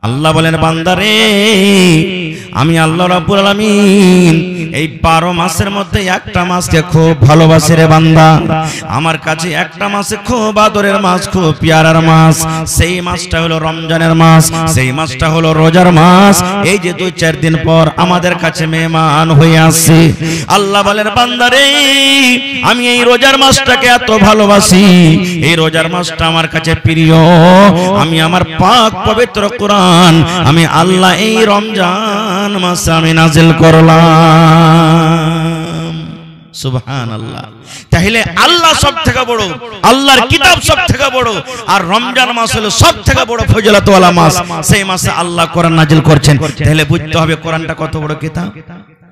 আল্লাহ বলেন বান্দারে আমি আল্লাহ রাব্বুল আলামিন এই 12 মাসের মধ্যে একটা মাসকে খুব ভালোবাসি রে বান্দা। আমার কাছে একটা মাসে খুব আদরের মাস, খুব পিয়ারার মাস। সেই মাসটা হলো রমজানের মাস, সেই মাসটা হলো রোজার মাস। এই যে 2-4 দিন পর আমাদের কাছে মেহমান হয়ে আসছে। আল্লাহ বলেন বান্দারে আমি এই রোজার মাসটাকে এত ভালোবাসি, এই রোজার মাসটা আমার কাছে প্রিয়। আমি আমার পাক পবিত্র কোরআন আমি আল্লাহ এই রমজান মাসে আমি নাজিল করলাম। সুবহানাল্লাহ। তাহলে আল্লাহ সবথেকে বড়, আল্লাহর কিতাব সবথেকে বড়, আর রমজান মাস হলো সবথেকে বড় ফজিলতওয়ালা মাস। সেই মাসে আল্লাহ কোরআন নাজিল করছেন। তাহলে বুঝতে হবে কোরআনটা কত বড় কিতাব।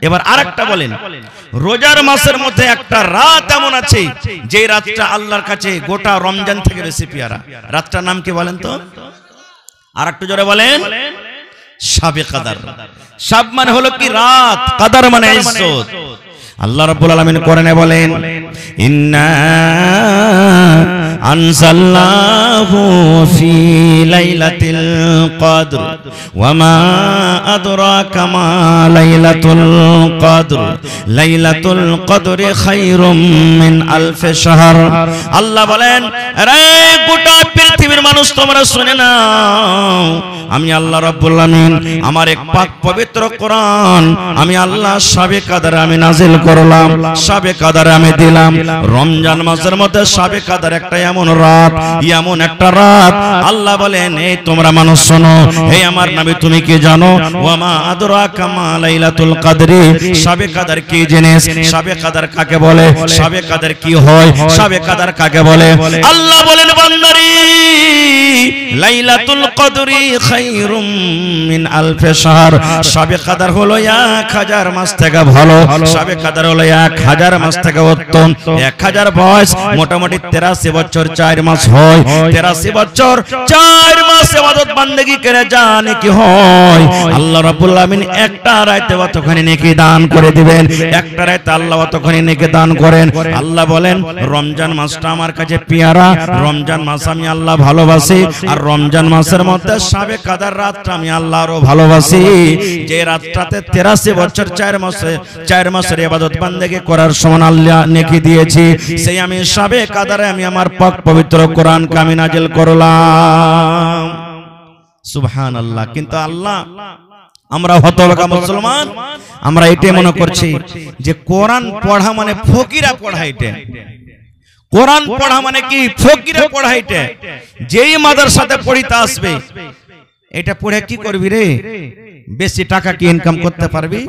এবার আরেকটা বলেন, রোজার মাসের মধ্যে একটা রাত এমন আছে যে রাতটা আল্লাহর কাছে গোটা রমজান থেকে বেশি পিয়ারা। রাতটার নাম কি বলেন তো? আর একটু জোরে বলেন। শাবে কদর। শাব মানে হলো কি রাত, কদর মানে ইজ্জত। আল্লাহ রাব্বুল আলামিন কোরআনে বলেন ইন্না আনজালনাহু ফি লাইলাতিল কদর ওয়া মা আদরাকা মা লাইলাতুল কদর লাইলাতুল কদরি খায়রুম মিন আলফি শাহর। আল্লাহ বলেন আরে গোটা পৃথিবীর মানুষ তোমরা শুনে নাও, আমি আল্লাহ রাব্বুল আলামিন আমার এক পাক পবিত্র কোরআন আমি আল্লাহ শাবে কদর আমি নাজিল করলাম, শাবে কদর আমি দিলাম। রমজান মাসের মধ্যে শাবে কদর একটা এমন রাত, এমন একটা রাত। আল্লাহ বলেন এই তোমরা মানুষ শোনো, হে আমার নবী তুমি কি জানো? ওয়া মা আদরাকা মা লাইলাতুল কদরি। শাবে কদর কি জিনিস? শাবে কদর কাকে বলে? শাবে কদর কি হয়? শাবে কদর কাকে বলে? আল্লাহ বলেন বান্দারে লাইলাতুল কদরি খায়রুম মিন আলফি শাহর। শাবে কদর হলো 1000 মাস থেকে ভালো। শাবে কদর হলো 1000 মাস থেকে উত্তম। 1000 বয়স মোটামুটি 83 বছর 4 মাস হয়। 83 বছর 4 মাস ইবাদত বান্দেগি করে জানে কি হয়। আল্লাহ রাব্বুল আলামিন একটা রাতে কতখানি নেকি দান করে দিবেন, একটা রাতে আল্লাহ কতখানি নেকি দান করেন। আল্লাহ বলেন রমজান মাসটা আমার কাছে পিয়ারা, রমজান মাস আমি আল্লাহ ভালোবাসি। আর রমজান মাসের মধ্যে শাবে কদর রাতটা আমি আল্লাহ আরো ভালোবাসি, যে রাতটাতে 83 বছর 4 মাসের ইবাদত বান্দেগি করার সমান আল্লাহ নেকি দিয়েছি। সেই আমি শাবে কদরে আমি আমার পাক পবিত্র কোরআনকে আমি নাজিল করলাম। সুবহানাল্লাহ। কিন্তু আল্লাহ আমরা হতভাগা মুসলমান, আমরা এটাই মনে করছি যে কোরআন পড়া মানে ফকিরা পড়া। এটা কোরআন পড়া মানে কি? ফকিরা পড়া। এটা যেই মাদ্রাসাতে পড়িতে আসবে এটা পড়ে কি করবি রে? বেশি টাকা কি ইনকাম করতে পারবি?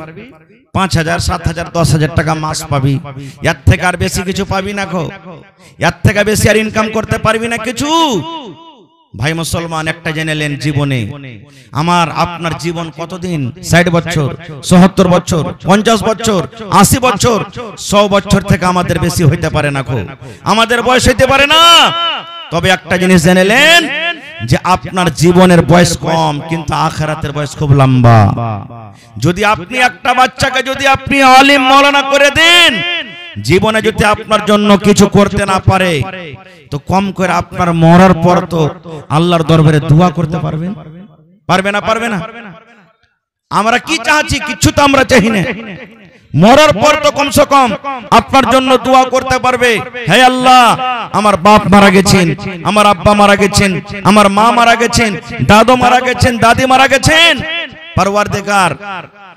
5000, 7000, 10000 টাকা মাস পাবি। এর থেকে আর বেশি কিছু পাবি না গো। এর থেকে বেশি আর ইনকাম করতে পারবি না কিছু। ভাই মুসলমান একটা জেনেলেন জীবনে আমার আপনার জীবন কতদিন? 60 বছর, 70 বছর, 50 বছর, 80 বছর, 100 বছর থেকে আমাদের বেশি হইতে পারে না গো। আমাদের বয়স হইতে পারে না। তবে একটা জিনিস জেনেলেন যে আপনার জীবনের বয়স কম কিন্তু আখিরাতের বয়স খুব লম্বা। যদি আপনি একটা বাচ্চাকে যদি আপনি আলিম মাওলানা করে দেন, জীবনে যদি আপনার জন্য কিছু করতে না পারে তো কম করে আপনার মরার পর তো আল্লাহর দরবারে দোয়া করতে পারবেন? পারবে না? পারবে না? আমরা কি চাচ্ছি? কিছু তো আমরা চাই না। মরার পর তো কমসে কম আপনার জন্য দোয়া করতে পারবে, হে আল্লাহ আমার বাপ মারা গেছেন, আমার আব্বা মারা গেছেন, আমার মা মারা গেছেন, দাদু মারা গেছেন, দাদি মারা গেছেন। পরওয়ারদিগার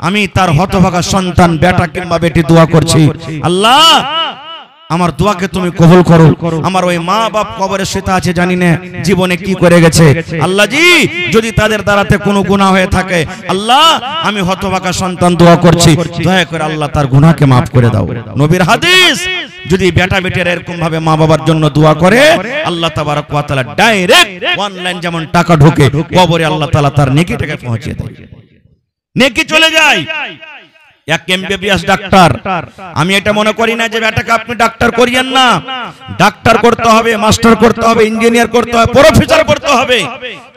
আমি তার হতভাগা সন্তান বেটা কিংবা বেটি দোয়া করছি, আল্লাহ আমার দোয়াকে তুমি কবুল করো। আমার ওই মা বাপ কবরে শুতে আছে, জানি না জীবনে কি করে গেছে। আল্লাহ জি যদি তাদের দ্বারাতে কোনো গুনাহ হয়ে থাকে, আল্লাহ আমি হতভাগা সন্তান দোয়া করছি, দয়া করে আল্লাহ তার গুনাহকে maaf করে দাও। নবীর হাদিস, যদি বেটা বেটিরা এরকম ভাবে মা বাবার জন্য দোয়া করে আল্লাহ তাবারক ওয়া তাআলা ডাইরেক্ট অনলাইন যেমন টাকা ঢোকে কবরে আল্লাহ তাআলা তার নেকিটাকে পৌঁছে দেয়, নেকি চলে যায়। এক এমবিবিএস ডাক্তার, আমি এটা মনে করি না যে বেটাকে আপনি ডাক্তার করিয়েন না, ডাক্তার করতে হবে, মাস্টার করতে হবে, ইঞ্জিনিয়ার করতে হবে, প্রফেসর করতে হবে,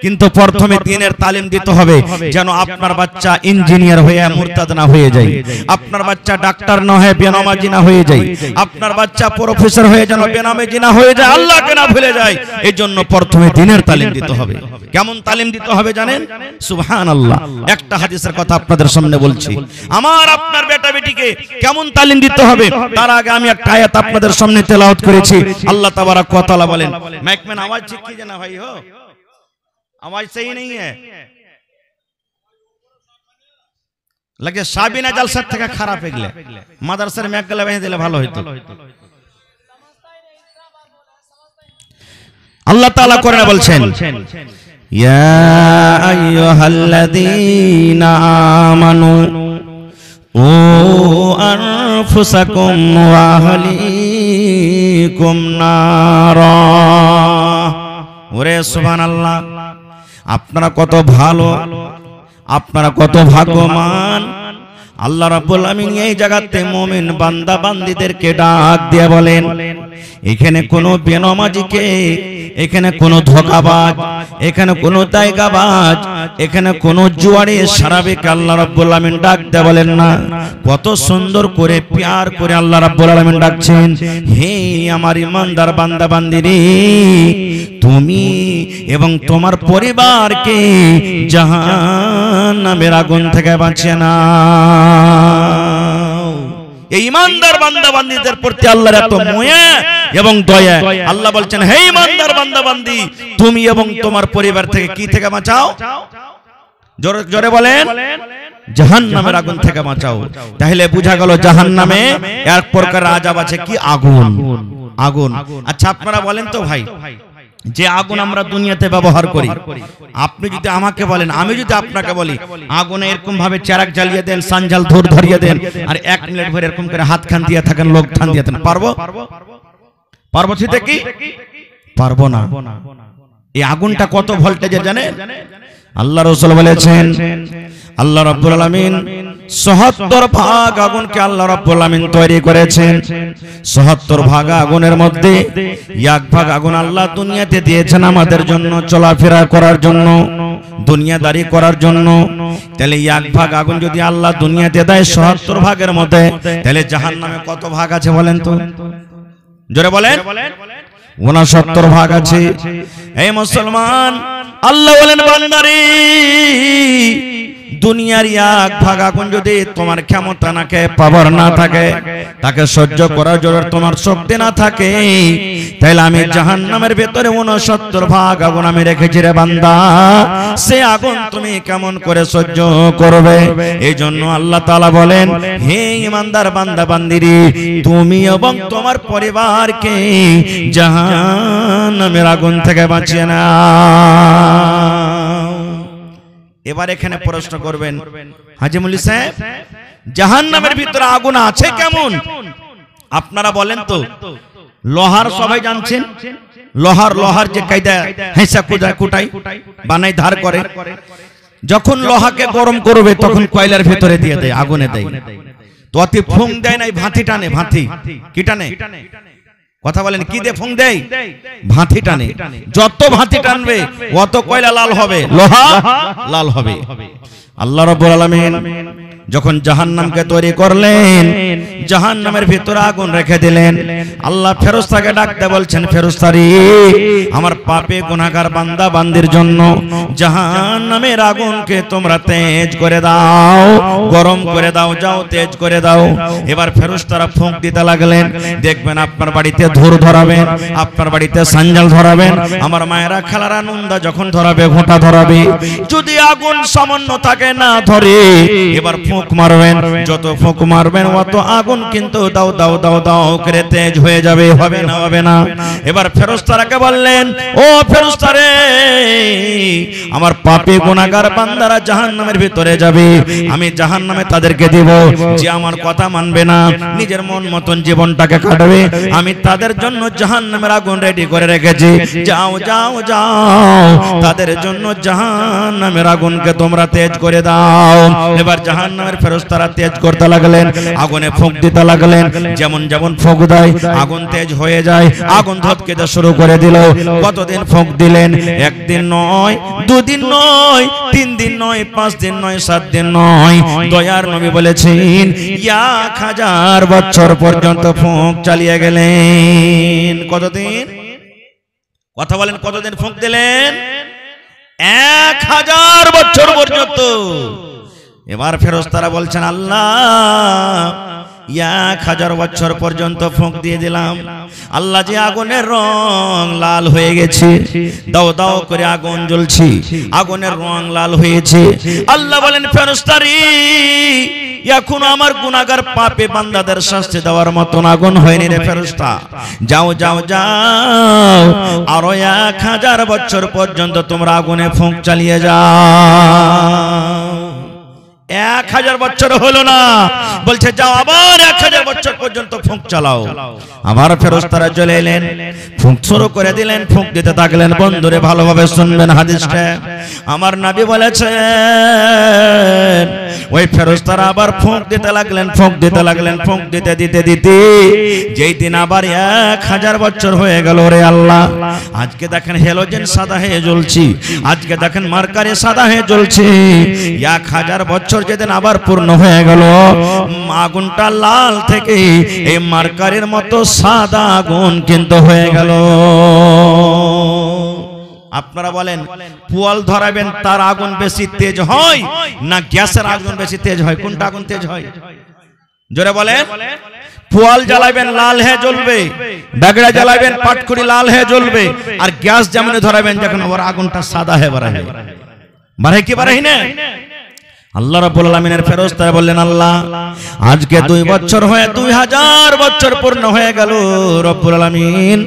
কিন্তু প্রথমে দ্বীনের তালিম দিতে হবে যেন আপনার বাচ্চা ইঞ্জিনিয়ার হয়ে মুরতাদ না হয়ে যায়, আপনার বাচ্চা ডাক্তার না হয়ে বেনামাজি না হয়ে যায়, আপনার বাচ্চা প্রফেসর হয়ে যেন বেনামাজি না হয়ে যায়, আল্লাহকে না ভুলে যায়। এই জন্য প্রথমে দ্বীনের তালিম দিতে হবে। কেমন তালিম দিতে হবে জানেন? সুবহানাল্লাহ। একটা হাদিসের কথা আপনাদের সামনে বলছি, আমার আপনার বেটা বেটিকে কেমন তালিম দিতে হবে তার আগে আমি একটা আয়াত আপনাদের সামনে তেলাওয়াত করেছি। আল্লাহ তাবারাক ওয়া তাআলা বলেন, মাইকম্যান আওয়াজ ঠিক कीजिए ना भाई, हो आवाज सही नहीं है, लगे साबिना जलसा থেকে খারাপ এগলে মাদ্রাসার মেঘলা বেঁধে দিলে ভালো হতো। আল্লাহ তাআলা কোরআনে বলছেন, ইয়া আইয়ুহাল্লাযীনা আমানু ও আনফুসাকুম ওয়া আহলিকুম নারা। ওরে সুবহানাল্লাহ, আপনারা কত ভালো, আপনারা কত ভাগ্যবান। আল্লাহ রাব্বুল আমিন এই জায়গাতে মুমিন বান্দা বান্দীদেরকে ডাক দিয়ে বলেন, এখানে কোনো বেনামাজিকে, এখানে কোনো ধোঁকাবাজ, এখানে কোনো দায়গাবাজ, এখানে কোনো জুয়ারি সারাবিকে আল্লাহ রাব্বুল আমিন ডাক দিয়ে বলেন না, কত সুন্দর করে প্যার করে আল্লাহ রাব্বুল আমিন ডাকছেন, হে আমার ইমানদার বান্দা বান্দীরে, তুমি এবং তোমার পরিবারকে জাহান্নামের আগুন থেকে বাঁচিয়ে নাও। এই ইমানদার বান্দা বান্দীদের প্রতি আল্লাহর এত মায়া এবং দয়া। আল্লাহ বলছেন, হে ইমানদার বান্দা বান্দী, তুমি এবং তোমার পরিবার থেকে কি থেকে বাঁচাও? জোরে জোরে বলেন, জাহান্নামের আগুন থেকে বাঁচাও। তাহলে বোঝা গেল জাহান্নামে এক প্রকার আযাব আছে, কি? আগুন। আগুন। আচ্ছা আপনারা বলেন তো ভাই, যে আগুন আমরা দুনিয়াতে ব্যবহার করি, আপনি যদি আমাকে বলেন, আমি যদি আপনাকে বলি আগুনে এরকম ভাবে চারাক জ্বালিয়ে দেন, সানজাল ধর ধরিয়ে দেন, আর 1 মিনিট ধরে এরকম করে হাত খান দিয়ে থাকেন, লোক খান দিয়ে থাকেন, পারবো? পারবো ঠিক কি? পারবো না। এই আগুনটা কত ভোল্টেজের জানেন? আল্লাহ রাসূল বলেছেন, আল্লাহ রাব্বুল আলামিন ৭৭ ভাগ আগুনকে আল্লাহ রাব্বুল আলামিন তৈরি করেছেন। ৭৭ ভাগ আগুনের মধ্যে 1 ভাগ আগুন আল্লাহ দুনিয়াতে দিয়েছেন আমাদের জন্য, চলাফেরা করার জন্য, দুনিয়াদারি করার জন্য। তাহলে 1 ভাগ আগুন যদি আল্লাহ দুনিয়াতে দেয় ৭৭ ভাগের মধ্যে, তাহলে জাহান্নামে কত ভাগ আছে বলেন তো? জোরে বলেন। 69 ভাগ আছে। এই মুসলমান, আল্লাহ বলেন, বান্দারে, দুনিয়ার 1 ভাগ আগুন যদি তোমার ক্ষমতা না থাকে, পাওয়ার না থাকে, তাকে সহ্য করার জন্য তোমার শক্তি না থাকে, তাহলে আমি জাহান্নামের ভিতরে 69 ভাগ আগুন আমি রেখেছি রে বান্দা, সে আগুন তুমি কেমন করে সহ্য করবে? এই জন্য আল্লাহ তাআলা বলেন, হে ইমানদার বান্দা বান্দিরে, তুমি এবং তোমার পরিবারকে জাহান্নামের আগুন থেকে বাঁচিয়ে নাও। এবার এখানে প্রশ্ন করবেন, হাজী মুল্লি সাহেব, জাহান্নামের ভিতরে আগুন আছে কেমন? আপনারা বলেন তো। লোহার সবাই জানছেন, লোহার যে কায়দা হেসা কুটাই বানাই ধার করে, যখন লোহাকে গরম করবে তখন কয়লার ভিতরে দিয়ে দেয়, আগুনে দেয়, তো অতি ফুং দেয় নাই, ভাঁতি টানে। ভাঁতি কি টানে? কথা বলেন, কি দিয়ে ফুং দেয়? ভাঁতি টানে। যত ভাঁতি টানবে অত কয়লা লাল হবে, লোহা লাল হবে। আল্লাহ রাব্বুল আলামিন যখন জাহান্নামকে তৈরি করলেন, জাহান্নামের ভিতরে আগুন রেখে দিলেন। আল্লাহ ফেরেশতাকে ডাকতে বলছেন, ফেরেশতারে, আমার পাপে গুনাহগার বান্দা বান্দির জন্য জাহান্নামের আগুনকে তোমরা তেজ করে দাও, গরম করে দাও, যাও তেজ করে দাও। এবার ফেরেশতারা ফুঁক দিতে লাগলেন। দেখবেন আপনার বাড়িতে ধুর ধরাবেন, আপনার বাড়িতে সানজাল ধরাবেন, আমার মায়েরা খালারা নুন্দা যখন ধরাবে, ঘোঁটা ধরাবে, যদি আগুন সামান্য থাকে না ধরে, এবার ফুঁক মারবেন। যত ফুঁক মারবেন অত আগুন কিন্তু দাও দাও দাও দাও করে তেজ হয়ে যাবে। হবে না? হবে না। এবার ফেরেশতারাকে বললেন, ও ফেরেশতারে, আমার পাপী গুনাহগার বান্দারা জাহান্নামের ভিতরে যাবে, আমি জাহান্নামে তাদেরকে দেব। যে আমার কথা মানবে না, নিজের মন মতন জীবনটাকে কাটাবে, আমি তাদের জন্য জাহান্নামের আগুন রেডি করে রেখেছি। যাও যাও যাও, তাদের জন্য জাহান্নামের আগুনকে তোমরা তেজ করে দাও। এবার জাহান্নাম জাহান্নামের ফেরেশতারা তেজ করতে লাগলেন, আগুনে ফুঁক দিতে লাগলেন। যেমন যেমন ফুঁক দেয় আগুন তেজ হয়ে যায়, আগুন ধতকেতে শুরু করে দিল। কতদিন ফুঁক দিলেন? একদিন নয়, দুদিন নয়, 3 দিন নয়, 5 দিন নয়, 7 দিন নয়। দয়ার নবী বলেছেন 1000 বছর পর্যন্ত ফুঁক চালিয়ে গেলেন। কতদিন? কথা বলেন, কতদিন ফুঁক দিলেন? 1000 বছর পর্যন্ত। এবার ফেরেশতারা বলছেন আল্লাহ 1000 বছর পর্যন্ত ফুঁক দিয়ে দিলাম, আল্লাহ যে আগুনের রং লাল হয়ে গেছে, দাও দাও করে আগুন জ্বলছে, আগুনের রং লাল হয়েছে। আল্লাহ বলেন ফেরেশতারি এখন আমার গুনাহগার পাপে বান্দাদের শাস্তি দেওয়ার মতন আগুন হয়নি রে ফেরেশতা, যাও যাও যাও আরো 1000 বছর পর্যন্ত তোমরা আগুনে ফুঁক চালিয়ে যাও। 1000 বছর হলো না, বলছে যাও আবার 1000 বছর পর্যন্ত ফুঁক চালাও। আমার ফেরেশতারা চলে এলেন, ফুঁক শুরু করে দিলেন, ফুঁক দিতে থাকলেন। বন্ধুরে ভালোভাবে শুনবেন হাদিসটা, আমার নবী বলেছেন ওই ফেরেশতারা আবার ফুঁক দিতে লাগলেন, ফুঁক দিতে লাগলেন, ফুঁক দিতে দিতে দিতে যেই দিন আবার 1000 বছর হয়ে গেল রে আল্লাহ, আজকে দেখেন হেলোজেন সাদা হয়ে জ্বলছি, আজকে দেখেন মার্কারি সাদা হয়ে জ্বলছে। 1000 বছর যেদিন আবার পূর্ণ হয়ে গেল, আগুনটা লাল থেকে এই মার্কারির মতো সাদা আগুন কিন্তু হয়ে গেল। আপনারা বলেন পোয়াল ধরাবেন তার আগুন বেশি তেজ হয় না গ্যাসের আগুন বেশি তেজ হয়? কোনটা আগুন তেজ হয়? জোরে বলেন। পোয়াল জ্বালাবেন লাল হয়ে জ্বলবে, বাগড়া জ্বালাবেন পাটকুড়ি লাল হয়ে জ্বলবে, আর গ্যাস যেমন ধরাবেন যখন ওর আগুনটা সাদা হয়ে বাড়াবে, বাড়াই কি বাড়াই না? আল্লাহ রাব্বুল আলামিনের ফেরেশতারা বললেন আল্লাহ আজকে 2 বছর হয়ে 2000 বছর পূর্ণ হয়ে গেল রব্বুল আলামিন,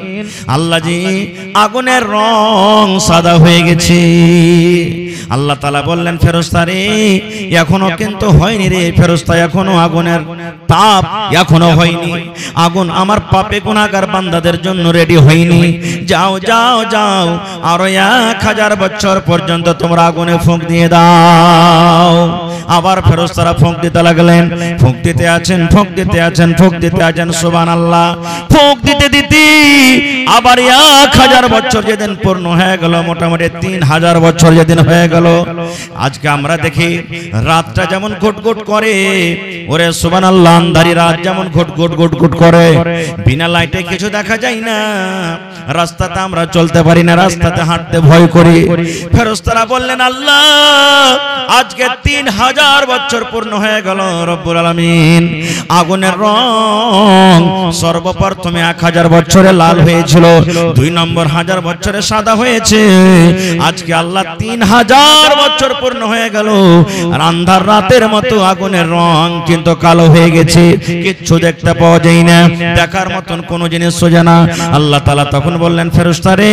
আল্লাহ জি আগুনের রং সাদা হয়ে গেছে। আল্লাহ তাআলা বললেন ফেরেশতারে এখনো কিন্তু হয়নি রে ফেরেশতা, এখনো আগুনের তাপ এখনো হয়নি, আগুন আমার পাপে গুনাহগার বান্দাদের জন্য রেডি হয়নি, যাও যাও যাও আরো 1000 বছর পর্যন্ত তোমরা আগুনে ফুঁক দিয়ে দাও। আবার ফেরেশতারা ফুঁক দিতে লাগলেন, ফুঁক দিতে আছেন, ফুঁক দিতে আছেন, ফুঁক দিতে আছেন, সুবহানাল্লাহ। ফুঁক দিতে দিতে আবার 1000 বছর যেদিন পূর্ণ হয়ে গেল, মোটামুটি 3000 বছর যেদিন হয়ে গেল, আজকে আমরা দেখি রাতটা যেমন ঘুটঘুট করে, ওরে সুবহানাল্লাহ, আন্ধারি রাত যেমন ঘুটঘুট ঘুটঘুট করে, বিনা লাইটে কিছু দেখা যায় না, রাস্তাতে আমরা চলতে পারি না, রাস্তাতে হাঁটতে ভয় করি। ফেরেশতারা বললেন আল্লাহ আজকে 3000 বছর পূর্ণ হয়ে গেল রব্বুল আলামিন, আগুনের রং সর্বপ্রথমে 1000 বছরে লাল হয়েছিল, 2 নম্বর 1000 বছরে সাদা হয়েছে, আজকে আল্লাহ 3000 বছর পূর্ণ হয়ে গেল, আর আন্ধার রাতের মতো আগুনের রং কিন্তু কালো হয়ে গেছে, কিচ্ছু দেখতে পাওয়া যায় না, দেখার মতন কোনো জিনিস সোজা না। আল্লাহ তাআলা তখন বললেন ফেরেশতারে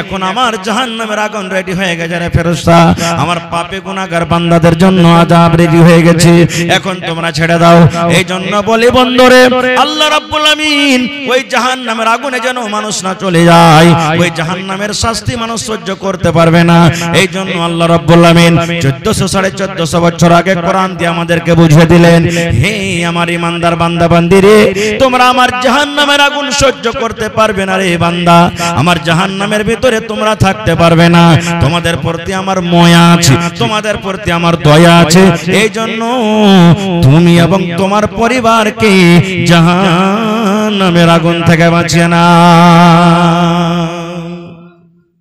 এখন আমার জাহান্নামের আগুন রেডি হয়ে গেছে রে ফেরেশতা, আমার পাপে গুনাহগার বান্দাদের জন্য আযাব রেডি হয়ে গেছে, এখন তোমরা ছেড়ে দাও। এই জন্য বলি বন্ধুরে আল্লাহ রাব্বুল আমিন ওই জাহান্নামের আগুনে যেন মানুষ না চলে যায়, ওই জাহান্নামের শাস্তি মানুষ সহ্য করতে পারবে না। এই জন্য আল্লাহ রাব্বুল আমিন 1400-1450 বছর আগে কোরআন দিয়ে আমাদেরকে বুঝিয়ে দিলেন, হে আমার ইমানদার বান্দা বান্দিরে তোমরা আমার জাহান্নামের আগুন সহ্য করতে পারবে না রে বান্দা, আমার জাহান্নামের ভিতরে তোমরা থাকতে পারবে না, তোমাদের প্রতি আমার মায়া আছে, তোমাদের প্রতি আমার দয়া আছে, এই জন্য তুমি এবং তোমার পরিবারকে জাহান্নামের আগুন থেকে বাঁচিয়ে নাও।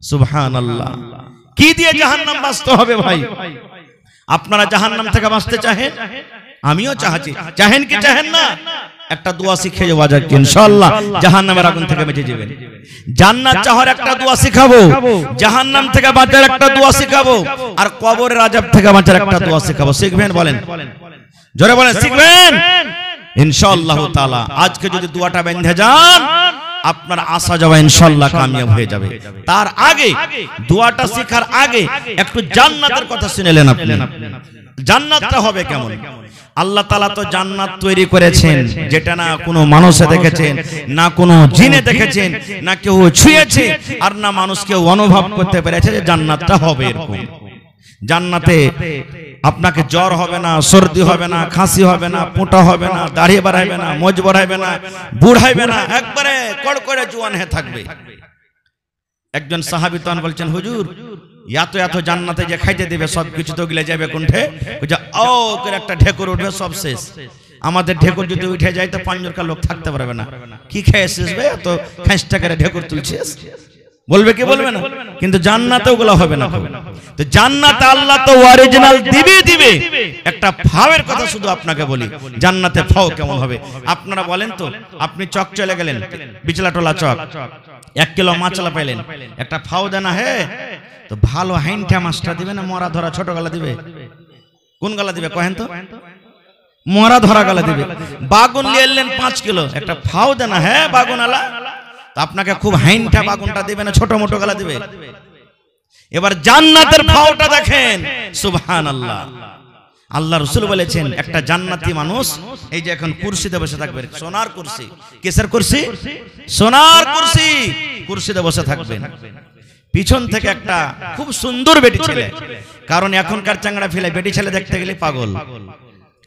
সুবহানাল্লাহ। কি দিয়ে জাহান্নাম বাঁচতে হবে ভাই? আপনারা জাহান্নাম থেকে বাঁচতে চাহেন? আমিও চাচ্ছি, চাহেন কি চাহেন না? একটা দোয়া শিখে যাওয়া যাক ইনশাআল্লাহ, জাহান্নামের আগুন থেকে বেঁচে যাবেন। জান্নাত চাওয়ার একটা দোয়া শিখাবো, জাহান্নাম থেকে বাঁচার একটা দোয়া শিখাবো, আর কবরের আযাব থেকে বাঁচার একটা দোয়া শিখাবো। শিখবেন? বলেন জোরে বলেন, শিখবেন ইনশাআল্লাহ তাআলা। আজকে যদি দোয়াটা বেঁধে যান আপনার আসা যাওয়া ইনশাআল্লাহ কামিয়াব হয়ে যাবে। তার আগে দোয়াটা শেখার আগে একটু জান্নাতের কথা শুনেলেন আপনি। জান্নাতটা হবে কেমন? আল্লাহ তাআলা তো জান্নাত তৈরি করেছেন যেটা না কোনো মানুষে দেখেছেন, না কোনো জিনে দেখেছেন, না কেউ ছুঁয়েছে, আর না মানুষ কেউ অনুভব করতে পেরেছে যে জান্নাতটা হবে এরকম। জান্নাতে আপনাকে জ্বর হবে না, সর্দি হবে না, খাসি হবে না, পোঁটা হবে না, দাড়ি বাড়াইবে না, মোজ বাড়াইবে না, বুড়াইবে না, একবারে কড়কড়ে জোয়ান হয়ে থাকবে। একজন সাহাবী তখন বলছেন, হুজুর এত এত জান্নাতে যে খাইতে দেবে সবকিছু তো গিলে যাবে কোনঠে? ও করে একটা ঢেকুর উঠবে, সব শেষ। আমাদের ঢেকুর যদি উঠে যায় তো পাঁচজনকার লোক থাকতে পারবে না। কি খেয়ে শেষ ভাই, এত খাঁচটা করে ঢেকুর তুলছিস, বলবে কি বলবে না? কিন্তু জান্নাতে ওগুলো হবে না। তো জান্নাতে আল্লাহ তো অরিজিনাল দিবে। একটা ফাওয়ের কথা শুধু আপনাকে বলি, জান্নাতে ফাও কেমন হবে আপনারা বলেন তো। আপনি চক চলে গেলেন, বিচলাটোলা চক, 1 কিলো মাছলা পাইলেন, একটা ফাও দেনা হে তো ভালো হাইনটা মাছটা দিবে না মরা ধরা ছোট গালা দিবে? কোন গালা দিবে কহেন তো? মরা ধরা গালা দিবে। বাগুন নিয়ে এলেন 5 কিলো, একটা ফাও দেনা হে বাগুন আলা, আপনাকে খুব হাইনটা বাগুনটা দিবে না ছোট মোটো গালা দিবে? এবার জান্নাতের ফাওটা দেখেন, সুবহানাল্লাহ। আল্লাহ রাসূল বলেছেন একটা জান্নাতি মানুষ এই যে এখন কুরসিতে বসে থাকবে, সোনার কুরসি। কিসের কুরসি? সোনার কুরসি। কুরসিতে বসে থাকবেন, পিছন থেকে একটা খুব সুন্দর বেটি ছেলে, কারণ এখনকার চাংড়া ফেলে বেটি ছেলে দেখতে গেলে পাগল,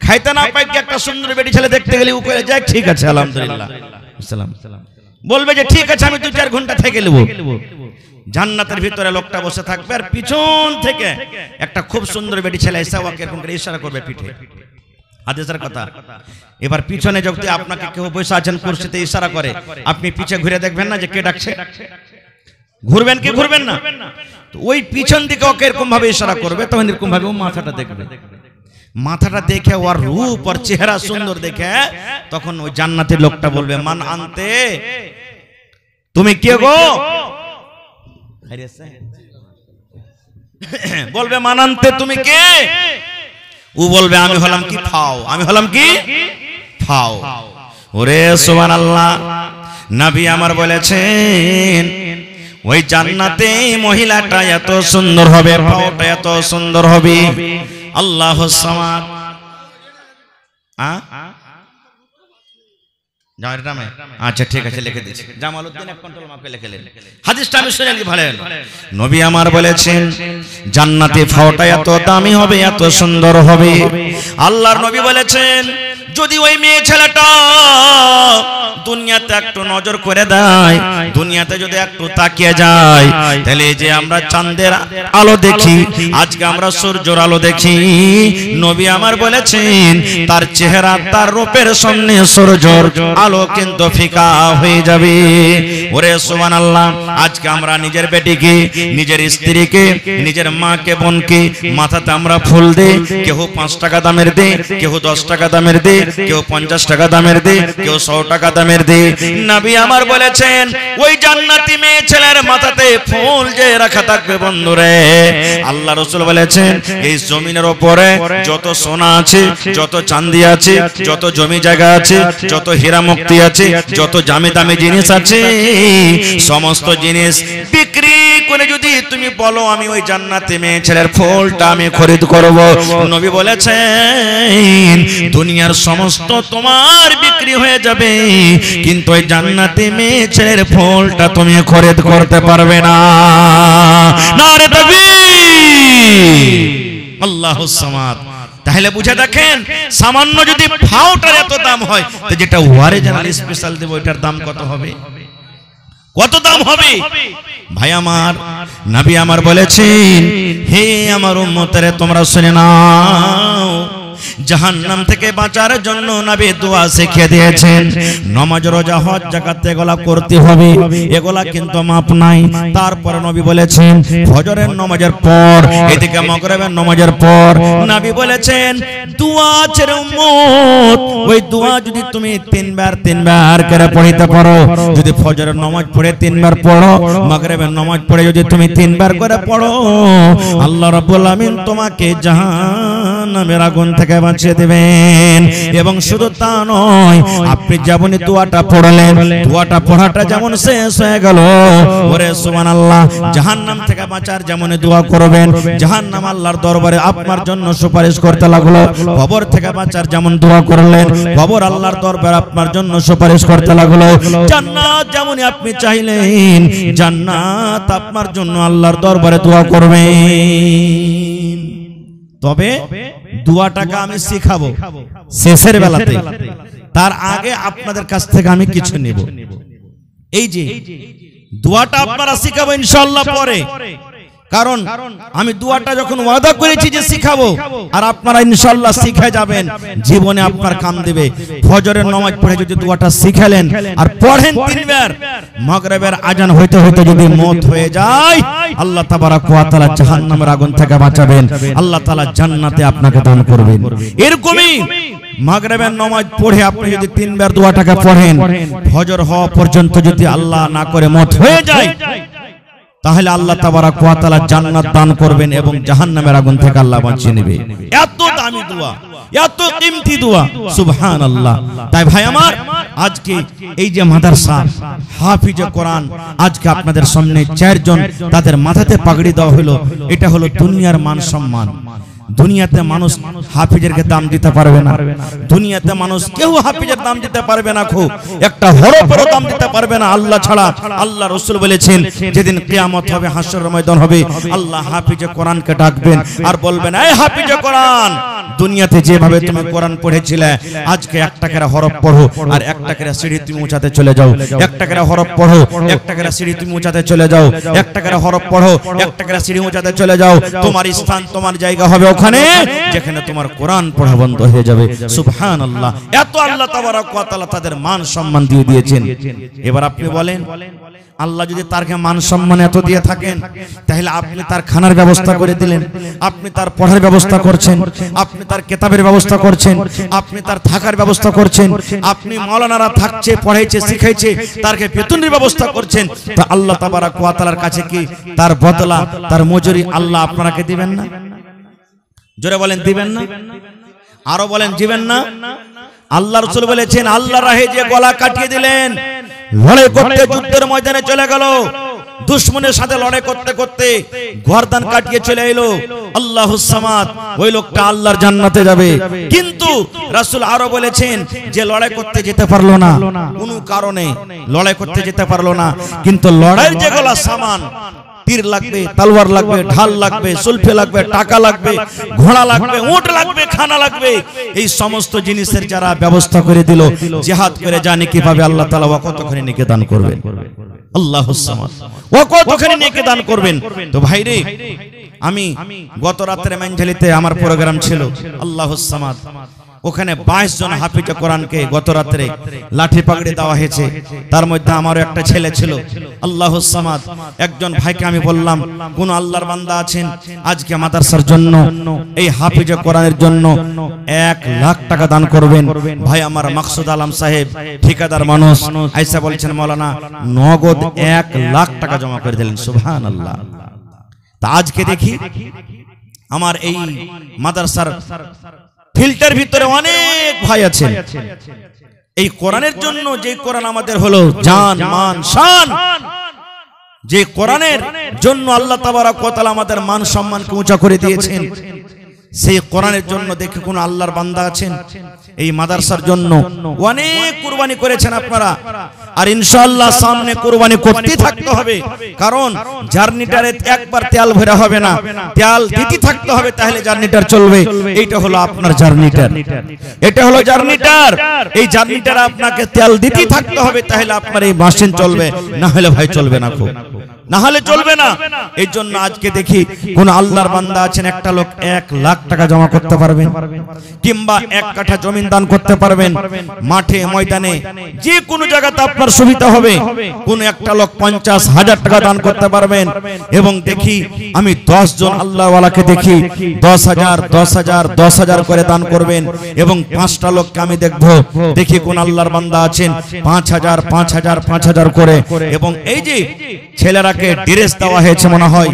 খাইতে না পাই একটা সুন্দর বেটি ছেলে দেখতে গেলে উপরে যায়, ঠিক আছে আলহামদুলিল্লাহ বলবে যে ঠিক আছে আমি 2-4 ঘন্টা থেকে নেব। জান্নাতের ভিতরে লোকটা বসে থাকবে আর পিছন থেকে একটা খুব সুন্দর বেটি ছেলে এসে ওকে এরকম করে ইশারা করবে পিঠে, হাদিসের কথা। এবার পিছনে যখন আপনাকে কেউ বসে আছেন কুরসিতে ইশারা করে, আপনি পিছে ঘুরে দেখবেন না যে কে ডাকছে? ঘুরবেন কি ঘুরবেন না? তো ওই পিছন দিকে ওকে এরকম ভাবে ইশারা করবে, তখন এরকম ভাবে ও মাথাটা দেখবে, মাথাটা দেখে ওর রূপ আর চেহারা সুন্দর দেখে তখন ওই জান্নাতের লোকটা বলবে মান আনতে, তুমি কে গো? বলবে মান আনতে, তুমি কে? ও বলবে আমি হলাম কি ফাও, আমি হলাম কি ফাও। ওরে সুবহানাল্লাহ, নবী আমার বলেছেন ওই জান্নাতে মহিলাটা এত সুন্দর হবে, ফাওটা এত সুন্দর হবে। আল্লাহুস সামাদ। আচ্ছা ঠিক আছে লিখে দিচ্ছি, জামালউদ্দিন এক কন্ট্রোল মাপে লিখলেন। হাদিসটা আমি শুনে কি ভালো হলো। নবী আমার বলেছেন জান্নাতে ফাওটা এত দামি হবে, এত সুন্দর হবে। আল্লাহর নবী বলেছেন যদি ওই মেয়ে ছেলেটা দুনিয়াতে একটু নজর করে দেয়, দুনিয়াতে যদি একটু তাকিয়ে যায়, তাহলে যে আমরা চাঁদের আলো দেখি, আজকে আমরা সূর্যের আলো দেখি, নবী আমার বলেছেন তার চেহারা তার রূপের সামনে সূর্যের আলো কিন্তু ফিকা হয়ে যাবে। ওরে সুবহানাল্লাহ, আজকে আমরা নিজের বেটিকে, নিজের স্ত্রীকে, নিজের মাকে, বোনকে মাথাতে আমরা ফুল দেই, কেউ 5 টাকা দামের দেয়, কেউ 10 টাকা দামের দেয়, কেউ 50 টাকা দামের দেয়, কেউ 100 টাকা দামের দেয়। নবী আমার বলেছেন ওই জান্নাতি মেয়ে ছেলের মাথাতে ফুল যে রাখা থাকবে বন্ধুরে, আল্লাহ রাসূল বলেছেন এই জমিনের উপরে যত সোনা আছে, যত চাঁদি আছে, যত জমি জায়গা আছে, যত হীরা মুক্তি আছে, যত দামি দামি জিনিস আছে, সমস্ত জিনিস বিক্রি করে যদি তুমি বলো আমি ওই জান্নাতি মেয়ে ছেলের ফুলটা আমি খরিদ করব, নবী বলেছেন দুনিয়ার সমস্ত তোমার বিক্রি হয়ে যাবে, কিন্তু ওই জান্নাতি মেয়ে ছেলের ফুলটা তুমি খরিদ করতে পারবে না। নারে তাকবীর, আল্লাহুস সামাদ। তাহলে বুঝে দেখেন সামান্য যদি ফাওটার এত দাম হয়, তো যেটা অরিজিনাল স্পেশাল দেব ওইটার দাম কত হবে? কত দাম হবে? ভাই আমার, নবী আমার বলেছেন হে আমার উম্মতেরা তোমরা শুনে নাও, জাহান্নাম থেকে বাঁচার জন্য নবী দোয়া শিখিয়ে দিয়েছেন। নামাজ, রোজা, হজ, যাকাত এগুলা করতে হবে, এগুলা কিন্তু মাপ নাই। তারপর নবী বলেছেন ফজরের নামাজের পর, এদিকে মাগরিবের নামাজের পর নবী বলেছেন দোয়া আছে রে উম্মত, ওই দোয়া যদি তুমি 3 বার করে পড়তে পারো, যদি ফজরের নামাজ পড়ে 3 বার পড়ো, মাগরিবের নামাজ পড়ে যদি তুমি 3 বার করে পড়ো, আল্লাহ রাব্বুল আমিন তোমাকে জাহান্নামের আগুন থেকে বাঁচিয়ে দিবেন। এবং শুধু তা নয়, আপনি যেমন দোয়াটা পড়লেন, দোয়াটা পড়াটা যেমন শেষ হয়ে গেল, ওরে সুবহানাল্লাহ, জাহান্নাম থেকে বাঁচার যেমন দোয়া করবেন, জাহান্নাম আল্লাহর দরবারে আপনার জন্য সুপারিশ করতে লাগলো। কবর থেকে বাঁচার যেমন দোয়া করলেন, কবর আল্লাহর দরবারে আপনার জন্য সুপারিশ করতে লাগলো। জান্নাত যেমন আপনি চাইলেন, জান্নাত আপনার জন্য আল্লাহর দরবারে দোয়া করবেন। তবে দোয়াটাকে আমি শিখাবো শেষের বেলাতে, তার আগে আপনাদের কাছ থেকে আমি কিছু নেব। এই যে দোয়াটা আপনারা শিখাবো ইনশাআল্লাহ পরে, কারণ আমি দোয়াটা যখন ওয়াদা করেছি যে শিখাবো, আর আপনারা ইনশাআল্লাহ শিখে যাবেন, জীবনে আপনার কাম দেবে। ফজরের নামাজ পড়ে যদি দোয়াটা শিখালেন আর পড়েন 3 বার, মাগরিবের আজান হইতে হইতে যদি মওত হয়ে যায়, আল্লাহ তাবারাক ওয়া তাআলা জাহান্নামের আগুন থেকে বাঁচাবেন, আল্লাহ তাআলা জান্নাতে আপনাকে দান করবেন। এরকমই মাগরিবের নামাজ পড়ে আপনি যদি 3 বার দোয়াটাকে পড়েন, ফজর হওয়া পর্যন্ত যদি আল্লাহ না করে মওত হয়ে যায়, তাহলে আল্লাহ তাবারাক ওয়া তাআলা জান্নাত দান করবেন এবং জাহান্নামের আগুন থেকে আল্লাহ বাঁচিয়ে নেবে। এত দামি দোয়া, এত কিমতি দোয়া, সুবহানাল্লাহ। তাই ভাই আমার, আজকে এই যে মাদ্রাসা হাফিজে কোরআন, আজকে আপনাদের সামনে 4 জন তাদের মাথাতে পাগড়ি দেওয়া হলো, এটা হলো দুনিয়ার মান সম্মান। দুনিয়াতে মানুষ হাফিজেরকে দাম দিতে পারবে না, দুনিয়াতে মানুষ কেউ হাফিজের দাম দিতে পারবে না, খুব একটা হরফেরও দাম দিতে পারবে না আল্লাহ ছাড়া। আল্লাহ রাসূল বলেছেন যেদিন কিয়ামত হবে, হাসরের ময়দান হবে, আল্লাহ হাফিজে কোরআনকে ডাকবেন আর বলবেন, এই হাফিজে কোরআন, দুনিয়াতে যেভাবে তুমি কোরআন পড়েছিলে, আজকে 1 টাকার হরফ পড়ো আর 1 টাকার সিঁড়ি তুমি উঁচাতে চলে যাও। 1 টাকার হরফ পড়ো, 1 টাকার সিঁড়ি তুমি উঁচাতে চলে যাও। 1 টাকার হরফ পড়ো, 1 টাকার সিঁড়ি উঁচাতে চলে যাও। তোমার স্থান, তোমার জায়গা হবে ওখানে যেখানে তোমার কোরআন পড়া বন্ধ হয়ে যাবে। সুবহানাল্লাহ। এত আল্লাহ তাবারাক ওয়া তাআলা তাদের মান সম্মান দিয়ে দিয়েছেন। এবার আপনি বলেন, আল্লাহ যদি তারকে মান সম্মান এত দিয়ে থাকেন, তাহলে আপনি তার খানার ব্যবস্থা করে দিলেন, আপনি তার পড়ার ব্যবস্থা করছেন, আপনি তার কিতাবের ব্যবস্থা করছেন, আপনি তার থাকার ব্যবস্থা করছেন, আপনি মাওলানারা থাকছে, পড়াইছে, শিখাইছে, তারকে বেতনের ব্যবস্থা করছেন, তো আল্লাহ তাবারাক ওয়া তাআলার কাছে কি তার বদলা, তার মজুরি আল্লাহ আপনাকে দিবেন না? জোরে বলেন, দিবেন না? আরো বলেন, দিবেন না? আল্লাহ রাসূল বলেছেন, আল্লাহর রাহে যে গলা কাটিয়ে দিলেন, লড়াই করতে যুদ্ধের ময়দানে চলে গেল, দুশমনের সাথে লড়াই করতে করতে গর্দান কাটিয়ে চলে এলো, আল্লাহুস সামাদ, ওই লোকটা আল্লাহর জান্নাতে যাবে। কিন্তু রাসূল আরো বলেছেন যে লড়াই করতে যেতে পারলো না, কোনো কারণে লড়াই করতে যেতে পারলো না, কিন্তু লড়াইয়ের যেগুলো সামান, তীর লাগবে, তলোয়ার লাগবে, ঢাল লাগবে, সুলফে লাগবে, টাকা লাগবে, ঘোড়া লাগবে, উট লাগবে, খানা লাগবে, এই সমস্ত জিনিসের যারা ব্যবস্থা করে দিল, জিহাদ করে জানি কিভাবে আল্লাহ তাআলা কতখানি নেকি দান করবেন। আল্লাহুস সামাদ, ও কতখানি নেকি দান করবেন। তো ভাইরে, আমি গত রাতে মেনঝালিতে আমার প্রোগ্রাম ছিল, আল্লাহুস সামাদ, ওখানে 22 জন হাফিজে কোরআনকে গত রাতে লাঠি পাগড়ি দেওয়া হয়েছে। তার মধ্যে আমারও একটা ছেলে ছিল, আল্লাহুস সামাদ। একজন ভাইকে আমি বললাম, কোন আল্লাহর বান্দা আছেন আজকে মাদ্রাসার জন্য, এই হাফিজে কোরআনের জন্য 1 লাখ টাকা দান করবেন? ভাই আমার মাকসুদ আলম সাহেব, ঠিকাদার মানুষ, আইসা বলছেন, মাওলানা নগদ 1 লাখ টাকা জমা করে দিলেন। সুবহানাল্লাহ। তা আজকে দেখি আমার এই মাদ্রাসার ফিল্টার ভিতরে অনেক ভাই আছেন, এই কোরআনের জন্য, যে কোরআন আমাদের হলো জান, মান, শান, যে কোরআনের জন্য আল্লাহ তাবারাক ওয়া তাআলা আমাদের মান সম্মানকে উঁচা করে দিয়েছেন, সেই কোরআনের জন্য দেখে কোন আল্লাহর বান্দা আছেন এই মাদ্রাসার জন্য অনেক কুরবানি করেছেন আপনারা, আর ইনশাআল্লাহ সামনে কুরবানি করতে থাকতে হবে, কারণ জার্নিটারে একবার তেল ভরা হবে না, তেল দিতে থাকতে হবে, তাহলে জার্নিটার চলবে। এইটা হলো আপনার জার্নিটার, এটা হলো জার্নিটার, এই জার্নিটারে আপনাকে তেল দিতে থাকতে হবে, তাহলে আপনার এই মেশিন চলবে, না হলে ভাই চলবে না, খুব না হলে চলবে না। এই জন্য আজকে দেখি কোন আল্লাহর বান্দা আছেন, একটা লোক 1 লাখ টাকা জমা করতে পারবেন, কিংবা 1 কাঠা জমিন দান করতে পারবেন, মাঠে ময়দানে যে কোনো জায়গাতে আপনার সুবিধা হবে, কোন একটা লোক 50,000 টাকা দান করতে পারবেন। এবং দেখি আমি 10 জন আল্লাহওয়ালাকে দেখি 10,000 10,000 10,000 করে দান করবেন, এবং 5টা লোককে আমি দেখি কোন আল্লাহর বান্দা আছেন 5,000 5,000 5,000 করে। এবং এই যে ছেলেরাকে ড্রেস দেওয়া হয়েছে, মনে হয়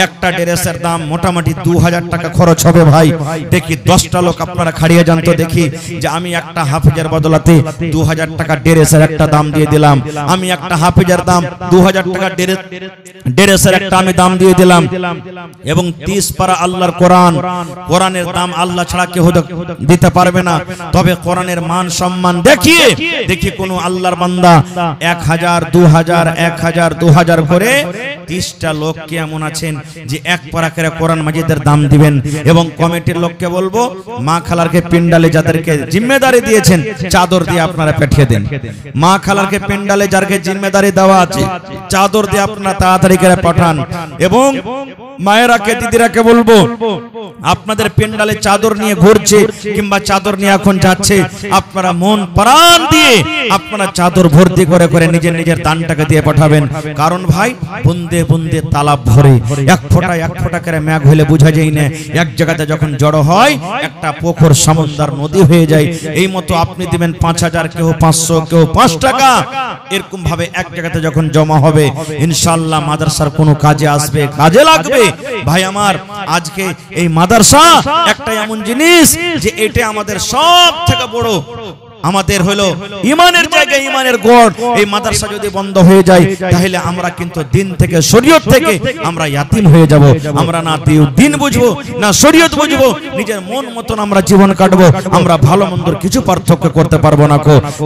একটা ড্রেসের দাম মোটামুটি 2,000 টাকা খরচ হবে। ভাই দেখি 10টা লোক আপনারা খাড়িয়ে যান তো দেখি, যে আমি একটা হাফিজের বদলাতে 2,000 টাকা ড্রেসের একটা দাম দিয়ে দিলাম, আমি একটা হাফিজের দাম 2,000 টাকা ড্রেসের একটা আমি দাম দিয়ে দিলাম। এবং 30 পারা আল্লাহর কোরআন, কোরআনের দাম আল্লাহ ছাড়া কেউ দিতে পারবে না, তবে কোরআনের মান সম্মান দেখিয়ে দেখি কোন আল্লাহর বান্দা 1,000 2,000 1,000 2,000 করে 30টা লোক কি এমন আছেন যে এক পারা করে কোরআন মাজিদের দাম দিবেন এবং কমিটির লোককে বলবো মা খালারকে পিন্ডালে যাদেরকে জিম্মেদারি দিয়েছেন চাদর দিয়ে আপনারা পাঠিয়ে দেন। মা খালারকে পিন্ডালে যারকে জিম্মেদারি দেওয়া আছে চাদর দিয়ে আপনারা তাড়াতাড়ি করে পাঠান। এবং মায়েরাকে দিদিরাকে বলবো আপনাদের পেন্ডালে চাদর নিয়ে ঘুরছে কিংবা চাদর নিয়ে এখন যাচ্ছে আপনারা মন প্রাণ দিয়ে আপনারা চাদর ভর্তি করে করে নিজের নিজের দানটাকে দিয়ে পাঠাবেন। কারণ ভাই বুন্দে বুন্দে তালাব ভরে, এক ফোঁটা করে মেঘ হলে বোঝা যায় না, এক জায়গাতে যখন জড়ো হয় একটা পুকুর সমুদ্র নদী হয়ে যায়। এই মতো আপনি দিবেন 5000, কেউ 500, কেউ 5 টাকা, এরকম ভাবে এক জায়গাতে যখন জমা হবে ইনশাআল্লাহ মাদ্রাসার কোনো কাজে আসবে, কাজে লাগবে। ভাই আমার আজকে এই মাদ্রাসা একটা এমন জিনিস যে এটা আমাদের সব থেকে বড়, আমাদের হলো ইমানের জায়গায়, ইমানের গড়। এই মাদ্রাসা যদি বন্ধ হয়ে যায় তাহলে আমরা কিন্তু দিন থেকে শরীয়ত থেকে আমরা ইয়াতিম হয়ে যাব। আমরা না দিন বুঝবো না শরীয়ত বুঝবো, নিজের মন মতন আমরা জীবন কাটবো, আমরা ভালো মন্দর কিছু পার্থক্য করতে পারবো না।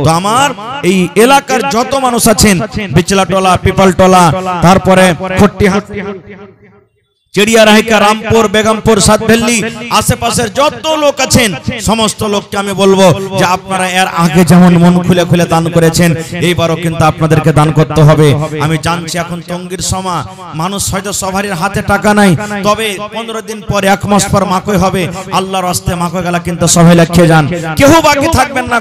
তো আমার এই এলাকার যত মানুষ আছেন, বিচলাটোলা, পিপালটোলা, তারপরে খট্টিহাট, চিড়িয়ারাহিকা, রামপুর, বেগমপুর, সাতভেল্লি, আশেপাশের যত লোক আছেন সমস্ত লোককে আমি বলবো যে আপনারা এর আগে যেমন মন খুলে খুলে দান করেছেন এইবারও কিন্তু আপনাদেরকে দান করতে হবে। আমি জানছি এখন তঙ্গির সময়, মানুষ হয়তো সবারই হাতে টাকা নাই, তবে 15 দিন পর 1 মাস পর মাকই হবে। আল্লাহর রাস্তায় মাকই গেলা কিন্তু সবাই লেখে যান, কেউ বাকি থাকবেন না।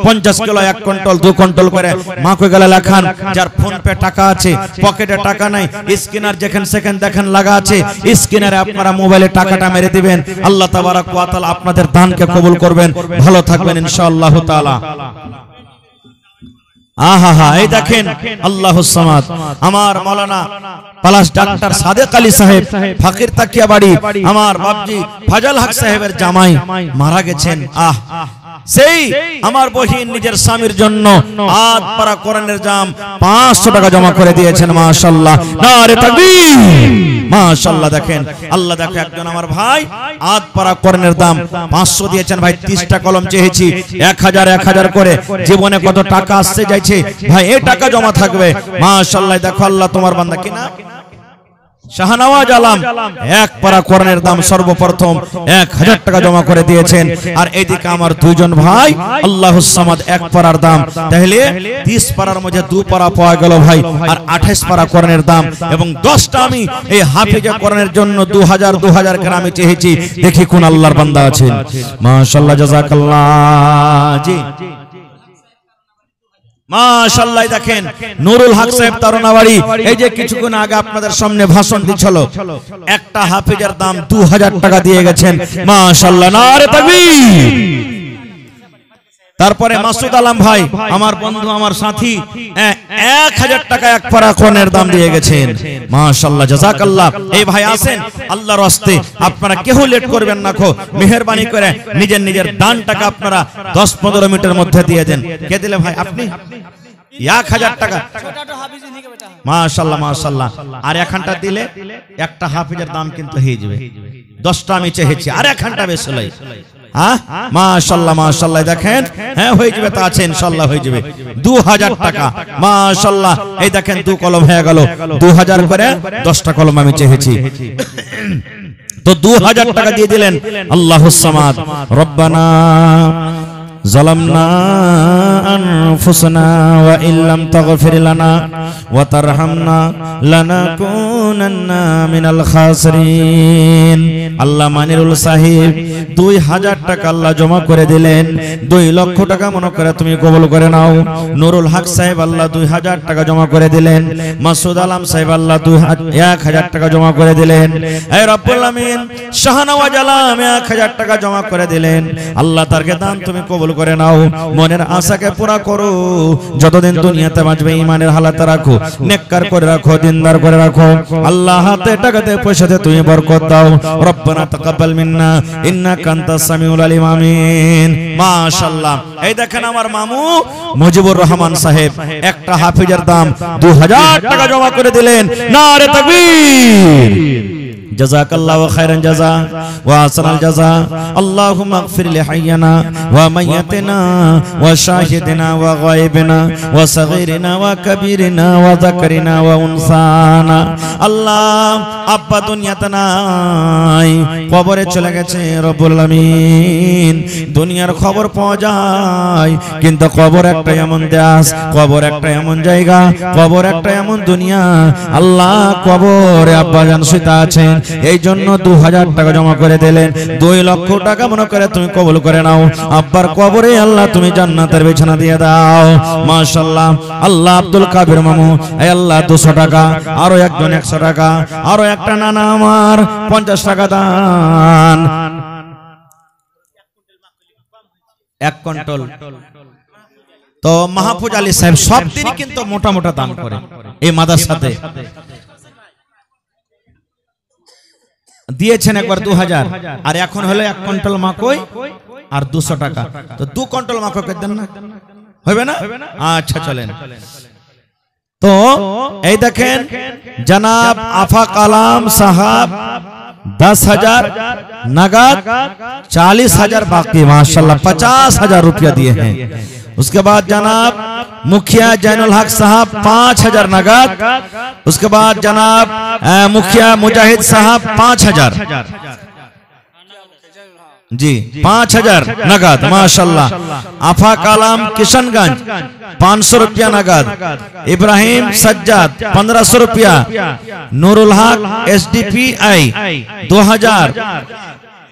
50 কিলো, 1 কুইন্টাল, 2 কুইন্টাল করে মাকই গেলা লেখান। যার ফোন পে টাকা আছে, পকেটে টাকা নাই, স্ক্যানার যেখানে সেখানে দেখেন লাগা আছে, স্ক্যানারে আপনারা মোবাইলে টাকাটা মেরে দিবেন। আল্লাহ তাবারাক ওয়া তাআলা আপনাদের দানকে কবুল করবেন। ভালো থাকবেন ইনশাআল্লাহ তাআলা। আহা এই দেখেন আল্লাহুস সামাদ, আমার মাওলানা পলাশ ডাক্তার সাদেক আলী সাহেব, ফকির তাকিয়া বাড়ি, আমার বাপজি ফাজল হক সাহেবের জামাই মারা গেছেন। সেই আমার বহিন নিজের স্বামীর জন্য আদ পারা কোরআনের দাম 500 টাকা জমা করে দিয়েছেন। মাশাআল্লাহ, নারে তাকবীর, মাশাআল্লাহ। দেখেন আল্লাহ, দেখো একজন আমার ভাই আদ পারা কোরআনের দাম 500 দিয়েছেন। ভাই 30টা কলম চেয়েছি, 1000 করে, জীবনে কত টাকা আসছে যাইছে ভাই, এই টাকা জমা থাকবে। মাশাআল্লাহ, দেখো আল্লাহ তোমার বান্দা কিনা শাহনওয়াজ আলম এক পারা কোরআনের দাম সর্বপ্রথম 1000 টাকা জমা করে দিয়েছেন। আর এইদিকে আমার দুইজন ভাই আল্লাহুস সামাদ এক পারার দাম, তাহলে 30 পারার মধ্যে 2 পারা পাওয়া গেল ভাই, আর 28 পারা কোরআনের দাম। এবং 10টা আমি এই হাফেজে কোরআনের জন্য 2000 করে আমি চেয়েছি। দেখি কোন আল্লাহর বান্দা আছেন। মাশাআল্লাহ, জাযাকাল্লাহ। জি মাশাআল্লাহ। দেখেন নুরুল হক সাহেব তারনাবাড়ি, এই যে কিছুক্ষণ আগে আপনাদের সামনে ভাষণ দিছিল, একটা হাফেজের দাম 2000 টাকা দিয়ে গেছেন। মাশাআল্লাহ, নারে তাকবীর। তারপরে মাসুদ আলম ভাই আমার বন্ধু, আমার সাথী, 1000 টাকা এক পারা কোরআনের দাম দিয়ে গেছেন। মাশাআল্লাহ, জাযাকাল্লাহ। এই ভাই আছেন আল্লাহর রাস্তে, আপনারা কেউ লেট করবেন না, মেহেরবানি করে নিজের নিজের দান টাকা আপনারা 10-15 মিনিটের মধ্যে দিয়ে দেন। কে দিলে ভাই? আপনি 1000 টাকা। মাশাআল্লাহ, মাশাআল্লাহ। আর 1 ঘন্টা দিলে একটা হাফেজের দাম কিন্তু হয়ে যাবে। 10টা আমি চেয়েছি, আর 1 ঘন্টা বেশি হলাই। মাশাআল্লাহ, মাশাআল্লাহ। দেখেন হ্যাঁ হয়ে যাবে, তা আছে ইনশাআল্লাহ হয়ে যাবে। 2000 টাকা, মাশাআল্লাহ। এই দেখেন 2 কলম হয়ে গেল, 2000 করে 10টা কলম আমি চেয়েছি। তো 2000 টাকা দিয়ে দিলেন। আল্লাহুস সামাদ। রব্বানা ظلمنا أنفسنا وإن لم تغفر لنا وترحمنا لنكونن من الخاسرين। আল্লাহ মানিরুল সাহেব 2000 টাকা আল্লাহ জমা করে দিলেন। 2 লক্ষ টাকা মনে করে তুমি কবুল করে নাও। নুরুল হক সাহেব আল্লাহ 2000 টাকা জমা করে দিলেন। মাসুদ আলম সাহেব আল্লাহ 1000 টাকা জমা করে দিলেন। হে রব্বুল আমিন, শাহনওয়াজ আলম 1000 টাকা জমা করে দিলেন। আল্লাহ তারকে দান তুমি কবুল করে নাও, মনের আশাকে পুরা করো। যতদিন দুনিয়াতে বাঁচবে ঈমানের হালাতে রাখো, নেককার করে রাখো, দিনদার করে রাখো। আল্লাহ হাতে টাকাতে পয়সাতে তুমি বরকত দাও। রব্বানা তাকাব্বাল মিন্না ইন্নাকা আনতাস সামিউল আলিম। আমিন। মাশাআল্লাহ। এই দেখেন আমার মামু মুজিবুর রহমান সাহেব একটা হাফেজের দাম 2000 টাকা জমা করে দিলেন। নারে তাকবীর। জাযাকাল্লাহু খায়রান জাযা ওয়া আহসানাল জাযা আল্লাহুম্মা ইগফির লিহাইয়িনা ওয়া মাইয়িতিনা ওয়া শাহিদিনা ওয়া গায়বিনা ওয়া সাগীরিনা ওয়া কাবীরিনা ওয়া যাকারিনা ওয়া উনসানা। আল্লাহ আব্বা দুনিয়াতে নাই, কবরে চলে গেছে রব্বুল আলামিন। দুনিয়ার খবর পাওয়া যায় কিন্তু কবর একটা এমন দেশ, কবর একটা এমন জায়গা, কবর একটা এমন দুনিয়া। আল্লাহ কবরে আব্বাজান শুয়ে আছেন, এই জন্য 2000 টাকা জমা করে দিলেন। 2 লক্ষ টাকা মনে করে তুমি কবুল করে নাও। আব্বার কবরে আল্লাহ তুমি জান্নাতের বিছানা দিয়ে দাও। মাশাআল্লাহ। আল্লাহ আব্দুল কাবির মামু, এই আল্লাহ 200 টাকা, আরো একজন 100 টাকা, আরো একটা নানা আমার 50 টাকা দান। 1 কুইন্টাল তো মাহফুজ আলী সাহেব সব দিনই কিন্তু মোটা মোটা দান করে এই মাদ্রাসাতে। দিয়েছেন একবার 2000, আর এখন হলো 1 কুইন্টাল মাকই আর 200 টাকা। তো 2 কুইন্টাল মাকই করে দেন না, হবে না? আচ্ছা চলেন। তো এই দেখেন জনাব আফাক আলম সাহাব 10,000 नगद, 40,000 बाकी, माशाल्लाह 50,000 रुपया दिए हैं। उसके बाद जनाब मुखिया जैनुल हक साहब 5,000 नगद। उसके बाद जनाब मुखिया मुजाहिद साहब 5,000 जी, 5,000 नगद माशाल्लाह। आफा कालाम किशनगंज 500 रुपया नगद। इब्राहिम सज्जाद 1500 रुपया। नूरुल हक SDPI 2000,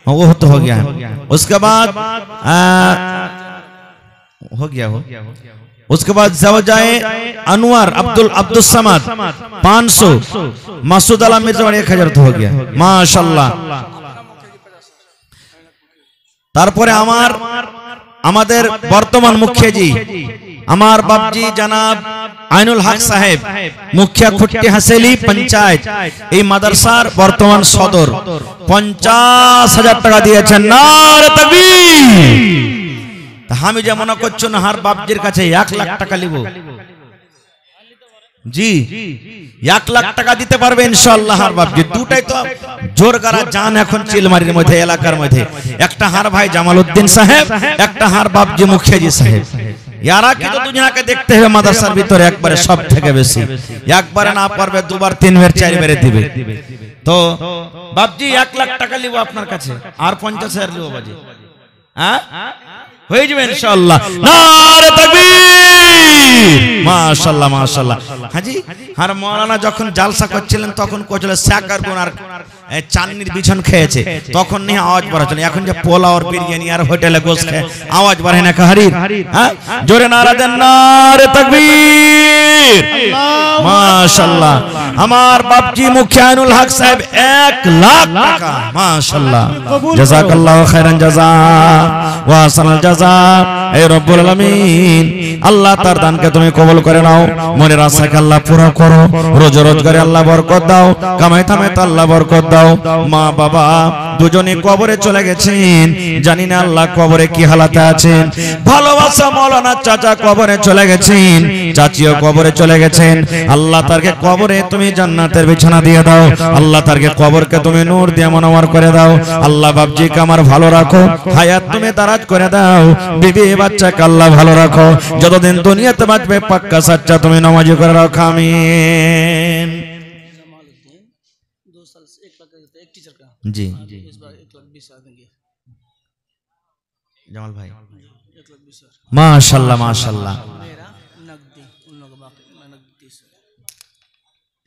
वो तो हो गया है। उसके बाद हो गया हो। उसके बाद जवजाए अनवर अब्दुल समद 500। मासूद आलम मिर्जा 1000 तो हो गया माशाल्लाह। তারপরে আমাদের বর্তমান মুখিয়াজি আমার বাপজি জনাব আইনুল হক সাহেব, মুখিয়া খুট্টি হাসেলি পঞ্চায়েত, এই মাদ্রাসার বর্তমান সদর, 50,000 টাকা দিয়েছেন। নারে তাকবীর। আমি যে মনে করছো না হার বাপজির কাছে 1 লাখ টাকা নিব, জি 1 লাখ টাকা দিতে পারবে ইনশাআল্লাহ হার বাপজি। দুটাই তো জোরগারা জান এখন চিলমারির মধ্যে, এলাকার মধ্যে। একটা হার ভাই জামালউদ্দিন সাহেব, একটা হার বাপজি মুখিয়াজি সাহেব। यारा की तो दुनिया के देखते हुए মাদ্রাসার ভিতরে একবারে সব থেকে বেশি, একবারে না পারবে 2 বার 3 বার 4 বারে দিবে। তো বাপজি 1 লাখ টাকা লিব আপনার কাছে, আর 50,000 লিব বাজি, হ্যাঁ হয়ে যাবে ইনশাআল্লাহ। নারে তাকবীর। মাশাআল্লাহ মাশাআল্লাহ। হাজি আর মাওলানা যখন জালসা করছিলেন তখন কোচল শাকার গুনার চান্নির বিছন খেয়েছে, তখন নিয়ে আওয়াজ বড় চলে। এখন যে পোলাও আর বিরিয়ানি আর হোটেলে গোশত খেয়ে আওয়াজ বাড়ে না কাহারির, হ্যাঁ জোরে নারা দেন নারে তাকবীর। মাশাআল্লাহ। আমার বাপজি মুখিয়ানুল হক সাহেব 1 লাখ টাকা, মাশাআল্লাহ। জাযাকাল্লাহু খায়রান জাযা ওয়া আহসানাল জাযা। এই রব্বুল আলামিন আল্লাহ তার দানকে তুমি কবুল করে নাও, মনের আশাকে আল্লাহ পুরো করো, রোজ রোজগারে আল্লাহ বরকত দাও, কামাই থামাইতে আল্লাহ বরকত দাও। মা বাবা দুজনে কবরে চলে গেছেন, জানি না আল্লাহ কবরে কি হালাতে আছেন। ভালোবাসা মাওলানা চাচা কবরে চলে গেছেন, চাচিও কবরে চলে গেছেন। আল্লাহ তারকে কবরে তুমি জান্নাতের বিছানা দিয়ে দাও, আল্লাহ তারকে কবরকে তুমি নূর দিয়ে মনোয়ার করে দাও। আল্লাহ বাপজিকে আমার ভালো রাখো, হায়াত তুমি দারাজ করে দাও, বিবি বাচ্চাকে আল্লাহ ভালো রাখো, যতদিন দুনিয়াতে বাঁচবে পাক্কা সাচ্চা তুমি নামাজি করে রাখো, আমিন। जी जमाल भाई माशाल्लाह माशाल्लाह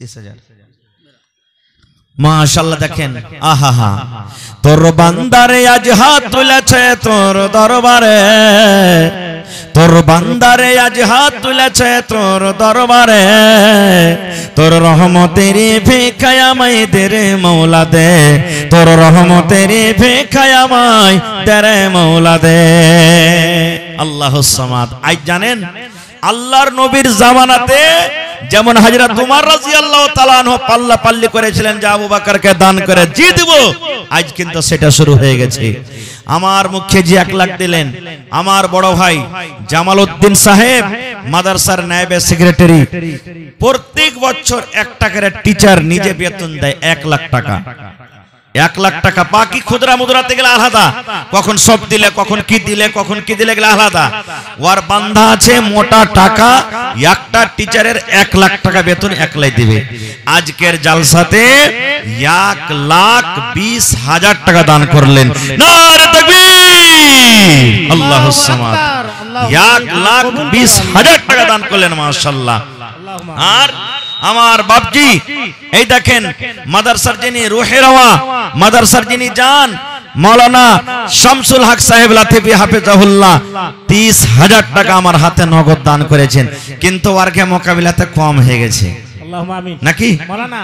30,000 माशाल्लाह। देखें आहा हा तोर बांदारे आज हाथ तुलेছে তোর দরবারে, তোর বান্দারে আজ হাত তুলেছে তোর দরবারে, তোর রহমতের ভিখায় আমায় দে রে মওলা দে, তোর রহমতের ভিখায় আমায় দে রে মওলা দে। আল্লাহুস সামাদ। আজ জানেন আল্লাহর নবীর জামানাতে যেমন হযরত উমর রাদিয়াল্লাহু তাআলা আনহু পাল্লা পাল্লি করেছিলেন যে আবু বকরকে দান করে জি দেব, আজ কিন্তু সেটা শুরু হয়ে গেছে। আমার মুখে জি 1 লাখ দিলেন। আমার বড় ভাই জামালউদ্দিন সাহেব মাদ্রাসার নায়েবে সেক্রেটারি, প্রত্যেক বছর 1 টাকার টিচার নিজে বেতন দেয় 1 লাখ টাকা। 1 লাখ টাকা। বাকি খুদরা মুদ্রাতে গেলে আলাদা, কখন সব দিলে, কখন কি দিলে গেলে আলাদা। ওর বান্ধা আছে মোটা টাকা, একটা টিচারের 1 লাখ টাকা বেতন একলাই দিবে। আজকের জালসাতে 1,20,000 টাকা দান করলেন। নারে তাকবীর, আল্লাহুস সামাদ। 1,20,000 টাকা দান করলেন, মাশাআল্লাহ। আর আমার বাপজি, এই দেখেন মাদ্রাসার যিনি রুহে রওয়া, মাদ্রাসার যিনি জান, মাওলানা শামসুল হক সাহেব লাতিফি হাফেজাহুল্লাহ 30,000 টাকা আমার হাতে নগদ দান করেছেন। কিন্তু ওয়ার্কে মোকাবিলাতে কম হয়ে গেছে, আল্লাহুম্মা আমিন। নাকি মাওলানা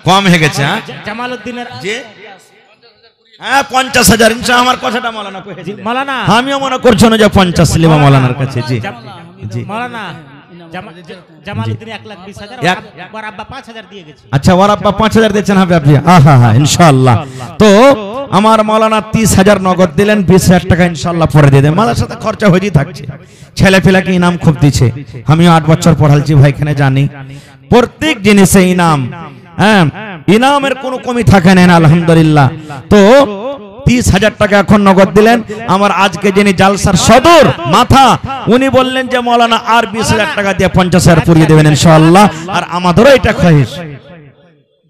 কম হয়ে গেছে? জামালউদ্দিনের জি, হ্যাঁ 50,000 ইনশাআল্লাহ। আমার কথাটা মাওলানা কইছিল, মাওলানা আমিও মনে করছি না যে 50 লিবা মাওলানার কাছে। জি জি, মাওলানা জামালউদ্দিন 1,20,000 আর আব্বা 5,000 দিয়ে গেছে। আচ্ছা, ওর আব্বা 5,000 দিয়েছেন হবে আপনি? হ্যাঁ ইনশাআল্লাহ। তো আমার মাওলানা 30,000 নগদ দিলেন, 20,000 টাকা ইনশাআল্লাহ পরে দিয়ে দেন। মাদার সাথে খরচা হয়েই থাকছে, ছেলে ফেলাকে ইনাম খুব দিচ্ছে। আমিও 8 বছর পড়ালছি ভাই, এখানে জানি প্রত্যেক জিনিসে ইনাম, হ্যাঁ ইনামের কোনো কমি থাকে না, আলহামদুলিল্লাহ। তো 30,000 টাকা এখন নগদ দিলেন। আমার আজকে যিনি জালসার সদর মাথা, উনি বললেন যে মাওলানা আর 20,000 টাকা দিয়ে 50,000 পুরিয়ে দেবেন ইনশাআল্লাহ। আর আমাদেরও এটা খোয়াইশ।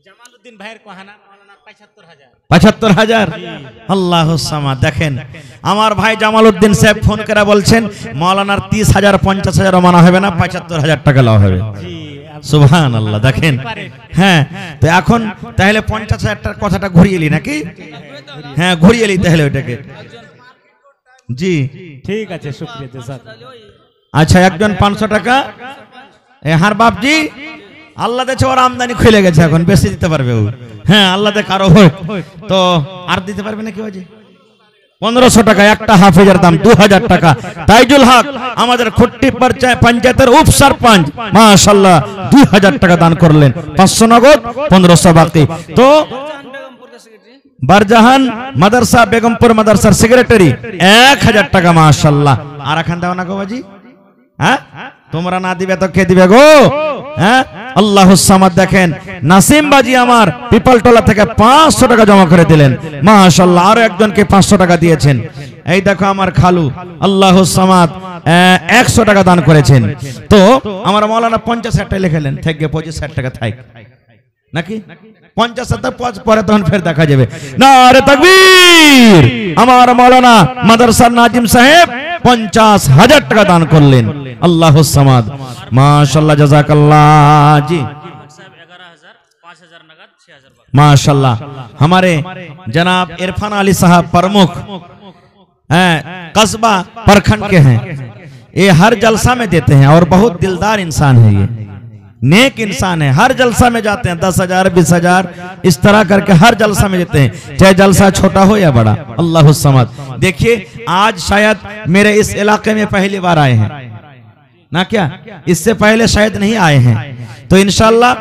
জামালউদ্দিন ভাইয়ের কহানা মাওলানা 75,000। 75,000, আল্লাহুস সামাদ। দেখেন আমার ভাই জামালউদ্দিন সাহেব ফোন করে বলছেন মাওলানার 30,000 50,000 মানা হবে না, 75,000 টাকা লাভ হবে। সুবহানাল্লাহ। দেখেন, হ্যাঁ তো এখন তাহলে 50,000 টাকার কথাটা ঘুরিয়ে এলি নাকি? হ্যাঁ ঘুরিয়ে এলি তাহলে ওইটাকে। জি ঠিক আছে, শুকরিয়া স্যার। আচ্ছা, একজন 500 টাকা। হার বাপজি, আল্লাহ দেখছে ওর আমদানি খুলে গেছে, এখন বেশি দিতে পারবে ও। হ্যাঁ আল্লাহ দেখ আরো হোক, তো আর দিতে পারবে নাকি? 1500 টাকা একটা হাফেজের দাম 2,000 টাকা। তাইজুল হক আমাদের খুট্টি পঞ্চায়েতের উপ সরপঞ্চ, মাশাআল্লাহ 2,000 টাকা দান করলেন। 500 নগদ, 1500 বাকি। তো বারজাহান মাদ্রাসা, বেগমপুর মাদ্রাসার সেক্রেটারি 1,000 টাকা, মাশাআল্লাহ। আর এখান দাও না গো বাজি, হ্যাঁ তোমরা না দিবে তো কে দিবে গো? হ্যাঁ আল্লাহুস সামাদ। দেখেন নাসিম বাজি আমার পিপলটলা থেকে 500 টাকা জমা করে দিলেন, মাশাআল্লাহ। আরো একজনকে 500 টাকা দিয়েছেন। এই দেখো আমার খালু আল্লাহুস সামাদ 100 টাকা দান করেছেন। তো আমার মাওলানা 50,000 টাকা লিখলেন, থেকে 25,000 টাকা থাক নাকি? 50,000 পরে তখন ফের দেখা যাবে। নারে তাকবীর। আমার মাওলানা মাদ্রাসার নাজিম সাহেব 50,000 টাকা দান করলেন, আল্লাহুস সামাদ, মাশাআল্লাহ, জাযাকাল্লাহ। জি माशाल्लाह। हमारे जनाब इरफान अली साहब प्रमुख कस्बा प्रखंड के हैं, ये हर जलसा में देते हैं और बहुत दिलदार इंसान है, ये नेक इंसान है। हर जलसा में जाते हैं, 10,000 20,000 इस तरह करके हर जलसा में देते हैं, चाहे जलसा छोटा हो या बड़ा। अल्लाहुस समद। देखिए आज शायद मेरे इस इलाके में पहली बार आए हैं ना, क्या इससे पहले शायद नहीं आए हैं। तो इंशाल्लाह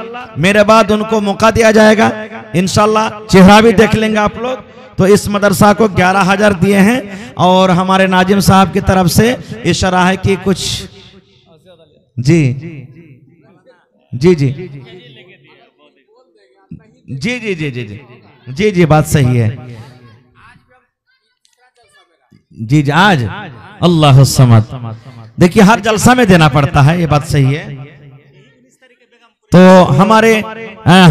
मेरे बाद उनको मौका दिया जाएगा, इंशाल्लाह चेहरा भी देख लेंगे आप लोग। तो इस मदरसा को 11,000 दिए हैं और हमारे नाजिम साहब की तरफ से इशारा है कि कुछ जी जी जी जी जी जी जी जी जी बात सही है। जी जी आज अल्लाहुस समद। देखिए हर जलसा में देना पड़ता है, ये बात सही है। तो हमारे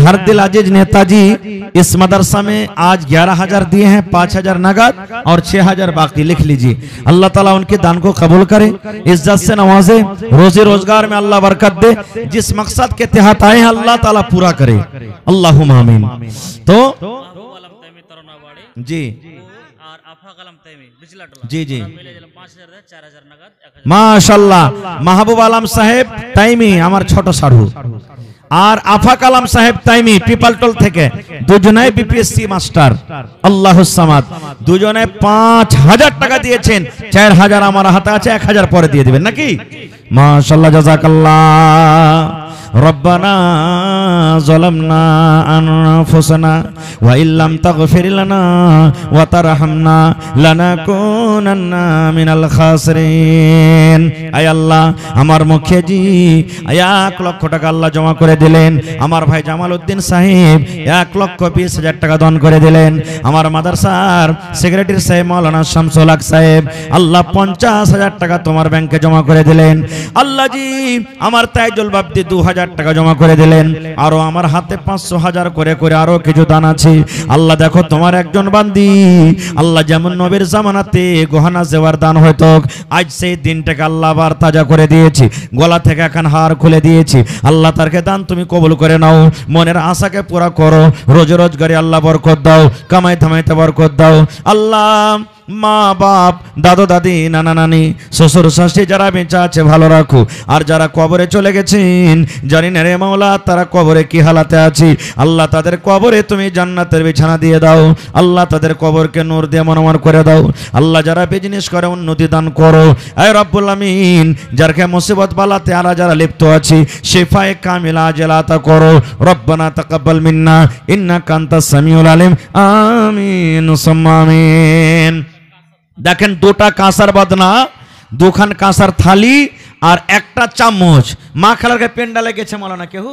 हर दिल अजीज नेताजी इस मदरसा में आज 11,000 दिए हैं, 5,000 नगद और 6,000 बाकी। लिख लीजिए। अल्लाह ताला उनके दान को कबूल करे, इज्जत से नवाजे, रोजी रोजगार में अल्लाह बरकत दे, जिस मकसद के तहत आए हैं अल्लाह ताला पूरा करे, अल्लाहुम्मा आमीन। तो जी जी जी माशाल्लाह। महबूब आलम साहेब ताइमी আমার ছোট সাধু, আর আফা কালাম সাহেব তাইমি পিপলটল থেকে, দুজনেই বিপিএসসি মাস্টার, আল্লাহুস সামাদ। দুজনে 5,000 টাকা দিয়েছেন, 4,000 আমার হাতে আছে, 1,000 পরে দিয়ে দিবেন নাকি? মাশাআল্লাহ, জাযাকাল্লাহ। রব্বানা যালামনা আনফুসানা ওয়া ইল্লাম তাগফির লানা ওয়া তারহামনা লানাকুনান্না মিনাল খাসিরিন। আয় আল্লাহ, আমার মুখে জি 1 লক্ষ টাকা আল্লাহ জমা করে দিলেন। আমার ভাই জামাল উদ্দিন সাহেব 1,20,000 টাকা দান করে দিলেন। আমার মাদ্রাসার সেক্রেটারি সাহেব মাওলানা শামসুল হক সাহেব আল্লাহ 50,000 টাকা তোমার ব্যাংকে জমা করে দিলেন। আল্লাহ জি আমার তাইজুল বাবদি 2,000 টাকা জমা করে দিলেন। আরো আমার হাতে 500,000 করে করে আরো কিছু দান আছে। আল্লাহ দেখো তোমার একজন বান্দি আল্লাহ যেমন নবীর জামানাতে গহনা জেওয়ার দান হয়তো, আজ সেই দিনটাকে আল্লাহ আবার তাজা করে দিয়েছি, গলা থেকে এখন হার খুলে দিয়েছি। আল্লাহ তারকে দান তুমি কবুল করে নাও, মনের আশাকে পুরা করো, রোজ রোজগারে আল্লাহ বরকত দাও, কামাই থামাইতে বরকত দাও। আল্লাহ মা বাপ দাদু দাদি নানা নানি শ্বশুর শাশুড়ি যারা বেঁচে আছে ভালো রাখো, আর যারা কবরে চলে গেছেন জানি না রে মাওলা তারা কবরে কি হালাতে আছে। আল্লাহ তাদের কবরে তুমি জান্নাতের বিছানা দিয়ে দাও। আল্লাহ তাদের কবরকে নূর দিয়ে মনোমর করে দাও। আল্লাহ যারা বিজনেস করে উন্নতি দান করো। আয় রব্বুল আমিন, যারকে মুসিবত বালাতে আরা যারা লিপ্ত আছে শিফায়ে কামিলা আজলাতা করো। রব্বানা তাকাব্বাল মিন্না ইন্নাকা আনতাস সামিউল আলিম। আমিন সুম্মা আমিন। দেখেন দুটা কাঁসার বাদনা, দুখান কাঁসার থালি আর একটা চামচ। মা খালারকে পেন্ডালে গেছে মাওলানা কেউ?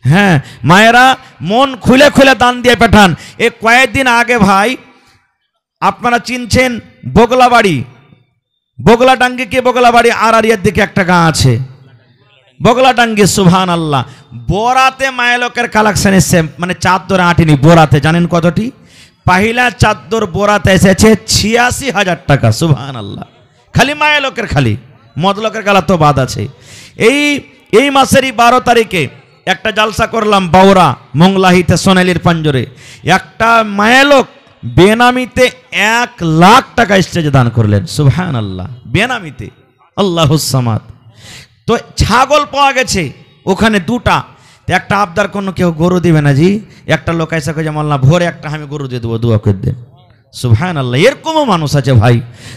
হ্যাঁ, মায়েরা মন খুলে খুলে দান দিয়ে পাঠান। এ কয়েকদিন আগে ভাই আপনারা চিনছেন বগলাবাড়ি, বগলাডাঙ্গি কি বগলাবাড়ি আড়ারিয়ার দিকে একটা গাঁ আছে বগলাডাঙ্গি, সুবহান আল্লাহ। বোরাতে মায়ের লোকের কালেকশন এসছে, মানে চাদর আটিনি বোরাতে, জানেন কতটি? পাহিলা চাদর বোরাতে এসেছে 86,000 টাকা, সুবহান আল্লাহ। খালি মায়ের লোকের, খালি মদ লোকের গালা তো বাদ আছে। এই মাসেরই 12 তারিখে একটা জালসা করলাম বাউরা মংলাহিতে সোনালির পাঞ্জরে। একটা মায়ের লোক বেনামিতে 1 লাখ টাকা স্টেজে দান করলেন, সুবহান আল্লাহ, বেনামিতে। আল্লাহুস সামাদ। তো ছাগল পাওয়া গেছে ওখানে 2টা। একটা আবদার কোনো কেউ গরু দিবে না জি, একটা লোক এসে কে যেমন আল্লাহ ভোরে একটা আমি গরু দিয়ে দেবো, দোয়া করে দেন, সুবহান আল্লাহ। এরকমও মানুষ আছে ভাই।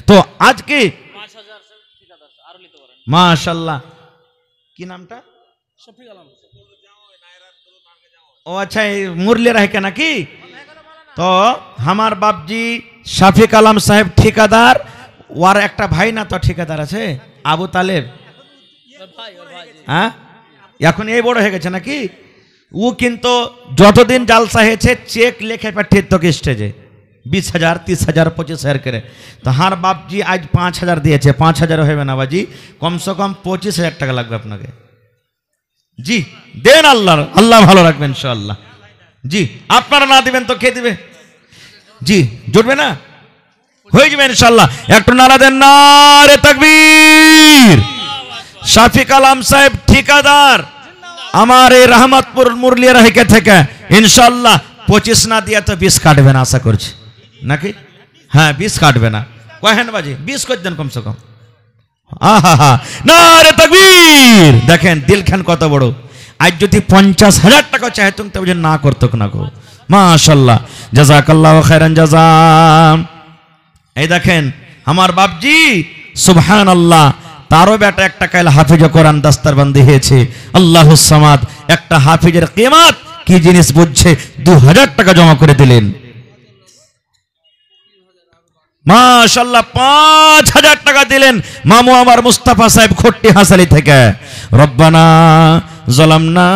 তো আজকে মাশাআল্লাহ, কি নামটা? ও আচ্ছা, এই মুরলি রাহে নাকি? তো আমার বাপজি শাফিক আলম সাহেব ঠিকাদার, ওর একটা ভাই না তো ঠিকাদার আছে আবু তালেব, হ্যাঁ এখন এই বড় হয়ে গেছে নাকি? ও কিন্তু যতদিন জালসা হয়েছে চেক লেখে পাঠিয়ে তোকে স্টেজে 20,000 30,000 25,000 করে। তো হার বাপজি আজ 5,000 দিয়েছে। 5,000 হবে না বাজি, কমসে কম 25,000 টাকা লাগবে আপনাকে। জি দেন, আল্লাহ ভালো রাখবেন ইনশাআল্লাহ। জি আপনারা না দিবেন তো কে দিবে? জি জুটবে না, হয়ে যাবে ইনশাআল্লাহ। একটু নারা দেন, নারে তাকবীর। শাফিক আলম সাহেব ঠিকাদার আমার এই রহমতপুর মুরলিয়া রাহিকে থেকে ইনশাআল্লাহ 25 না দিয়ে তো 20 কাটবে না আশা করছি নাকি? হ্যাঁ 20 কাটবে না, কহেন বাজি 20 করে দেন কমসে কম। আহা নারে তাকবীর। দেখেন দিলখান কত বড়। আজ যদি 50,000 টাকা চাহে তুমি তবে না করতো না গো, মাশাআল্লাহ, জাযাকাল্লাহু খাইরান জাযা। এই দেখেন আমার বাপজি সুবহানাল্লাহ, তারও বেটা একটা কাল হাফিজ কোরআন দাস্তারবন্দি হয়েছে। আল্লাহুস সামাদ। একটা হাফিজের কিয়ামত কি জিনিস বুঝছে, 2,000 টাকা জমা করে দিলেন, মাশাআল্লাহ। 5,000 টাকা দিলেন মামু আমার মুস্তাফা সাহেব খট্টি হাসালি থেকে। রব্বানা যালামনা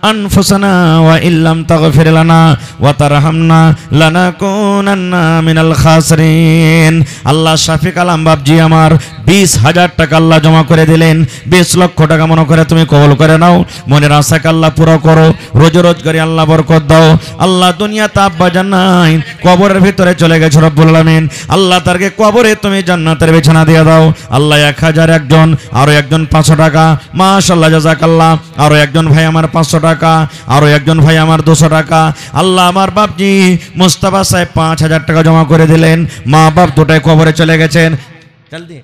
আনফুসানা ওয়া ইল্লাম তাগফির লানা ওয়া তারহামনা লানাকুনান্না মিনাল খাসিরিন। আল্লাহ শাফিক আলম বাপজি আমার 20,000 টাকা আল্লাহ জমা করে দিলেন। 20 লক্ষ টাকা মনে করে তুমি কবুল করে নাও, মনের আশাকে আল্লাহ পুরো করো, রোজ রোজগারি আল্লাহ বরকত দাও। আল্লাহ দুনিয়াতে আব্বা জান্নাই কবরের ভিতরে চলে গেছে রব্বুল আলামিন, আল্লাহ তারকে কবরে তুমি জান্নাতের বিছানা দিয়ে দাও। আল্লাহ 1,000 একজন, আরো একজন 500 টাকা, মাশাআল্লাহ জাযাকাল্লাহ। আরো একজন ভাই আমার 500 টাকা, আরো একজন ভাই আমার 200 টাকা। আল্লাহ আমার বাপজি মুস্তাফা সাহেব 5,000 টাকা জমা করে দিলেন। মা বাপ দুটাই কবরে চলে গেছেন, জলদি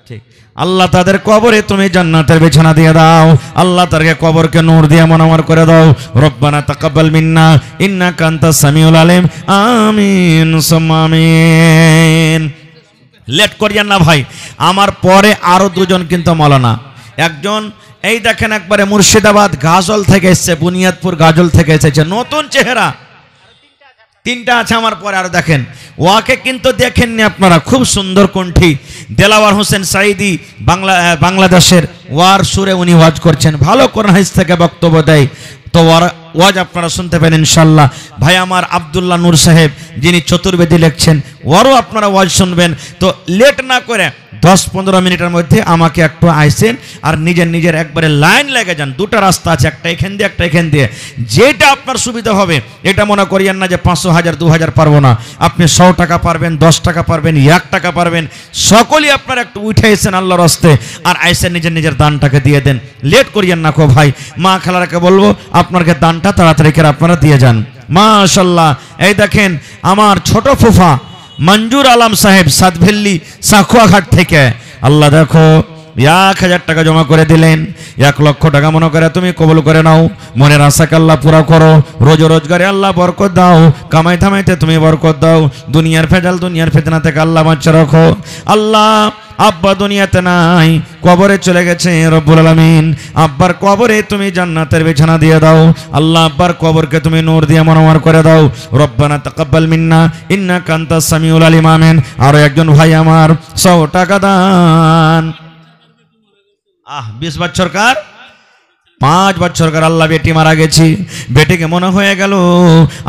ঠিক। আল্লাহ তাদের কবরে তুমি জান্নাতের বিছানা দিয়ে দাও। আল্লাহ তাদেরকে কবরকে নূর দিয়ে মনোমর করে দাও। রব্বানা তাকাব্বাল মিন্না ইন্নাকা আনতাস সামিউল আলিম। আমিন সুম্মা আমিন। লেট করিয়েন না ভাই, আমার পরে আরো 2জন কিন্তু মাওলানা, একজন এই দেখেন একবারে মুর্শিদাবাদ গাজল থেকে এসেছে, বুনিয়াদপুর গাজল থেকে এসেছে, নতুন চেহারা। তিনটা আছে আমার পরে, আর দেখেন ওয়াকে কিন্তু দেখেননি আপনারা, খুব সুন্দর কণ্ঠী দেলাওয়ার হোসেন সাইদি, বাংলাদেশের ওয়ার সুরে উনি ওয়াজ করছেন, ভালো কোরআন হাদিস থেকে বক্তব্য দেয়। তো ওয়াজ আপনারা শুনতে পেলেন ইনশাল্লাহ। ভাই আমার আব্দুল্লাহ নূর সাহেব যিনি চতুর্বেদী লিখছেন, ওরও আপনারা ওয়াজ শুনবেন। তো লেট না করে 10-15 মিনিটের মধ্যে আমাকে একটু আইসেন আর নিজের একবারে লাইন লেগে যান। দুটো রাস্তা আছে, একটা এখান দিয়ে একটা এখান দিয়ে, যেটা আপনার সুবিধা হবে। এটা মনে করিয়েন না যে 500, 1000, 2000 পারবো না। আপনি 100 টাকা পারবেন, 10 টাকা পারবেন, 1 টাকা পারবেন, সকলেই আপনারা একটু উঠে এসেন আল্লাহর রাস্তে আর আইসেন নিজের দানটাকে দিয়ে দেন। লেট করিয়েন না কো ভাই। মা খালারাকে বলবো আপনাকে দানটা তাড়াতাড়ি করে আপনারা দিয়ে যান। মাশাআল্লাহ। এই দেখেন আমার ছোট ফুফা মঞ্জুর আলম সাহেব সাতভেল্লি সাঁকুয়াঘাট থেকে, আল্লাহ দেখো 1000 টাকা জমা করে দিলেন। 1 লক্ষ টাকা মনে করে তুমি কবুল করে নাও, মনের আশাকে আল্লাহ পুরা করো, রোজগারে আল্লাহ বরকত দাও, কামাই থামাইতে তুমি বরকত দাও, দুনিয়ার ভেজাল দুনিয়ার ফিতনা থেকে আল্লাহ বাঁচিয়ে রাখো। আল্লাহ আব্বা দুনিয়াতে নাই, কবরে চলে গেছে, রব্বুল আলামিন আব্বার কবরে তুমি জান্নাতের বিছানা দিয়ে দাও। আল্লাহ আব্বার কবরকে তুমি নূর দিয়ে মনোমার করে দাও। রব্বানা তাকাব্বাল মিন্না ইন্নাকা আনতাস সামিউল আলিম। আমিন। আরো একজন ভাই আমার 100 টাকা দান। 20 বছরকার 5 বছরকার আল্লাহ বেটি মারা গেছি, বেটিকে মনে হয়ে গেল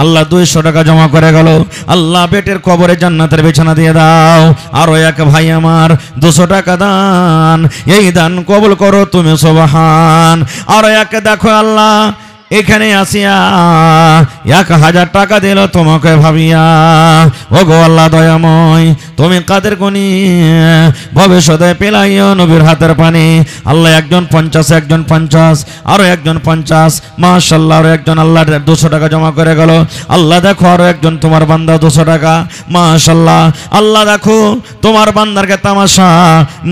আল্লাহ 200 টাকা জমা করে গেল। আল্লাহ বেটের কবরে জান্নাতের বিছানা দিয়ে দাও। আরো এক ভাই আমার 200 টাকা দান, এই দান কবুল করো তুমি সুবহান। আরো এক দেখো আল্লাহ এখানে আসিয়া 1000 টাকা দিল তোমাকে ভাবিয়া। ও গো আল্লাহ দয়াময়, তুমি কাদের গুনি ভবিষ্যতে পেলাইও নবীর হাতের পানি। আল্লাহ একজন 50, একজন 50, আরো একজন 50, মাশাআল্লাহ। আরো একজন আল্লাহ 200 টাকা জমা করে গেল। আল্লাহ দেখো আরো একজন তোমার বান্দা 200 টাকা, মাশাআল্লাহ। আল্লাহ দেখো তোমার বান্দারকে তামাশা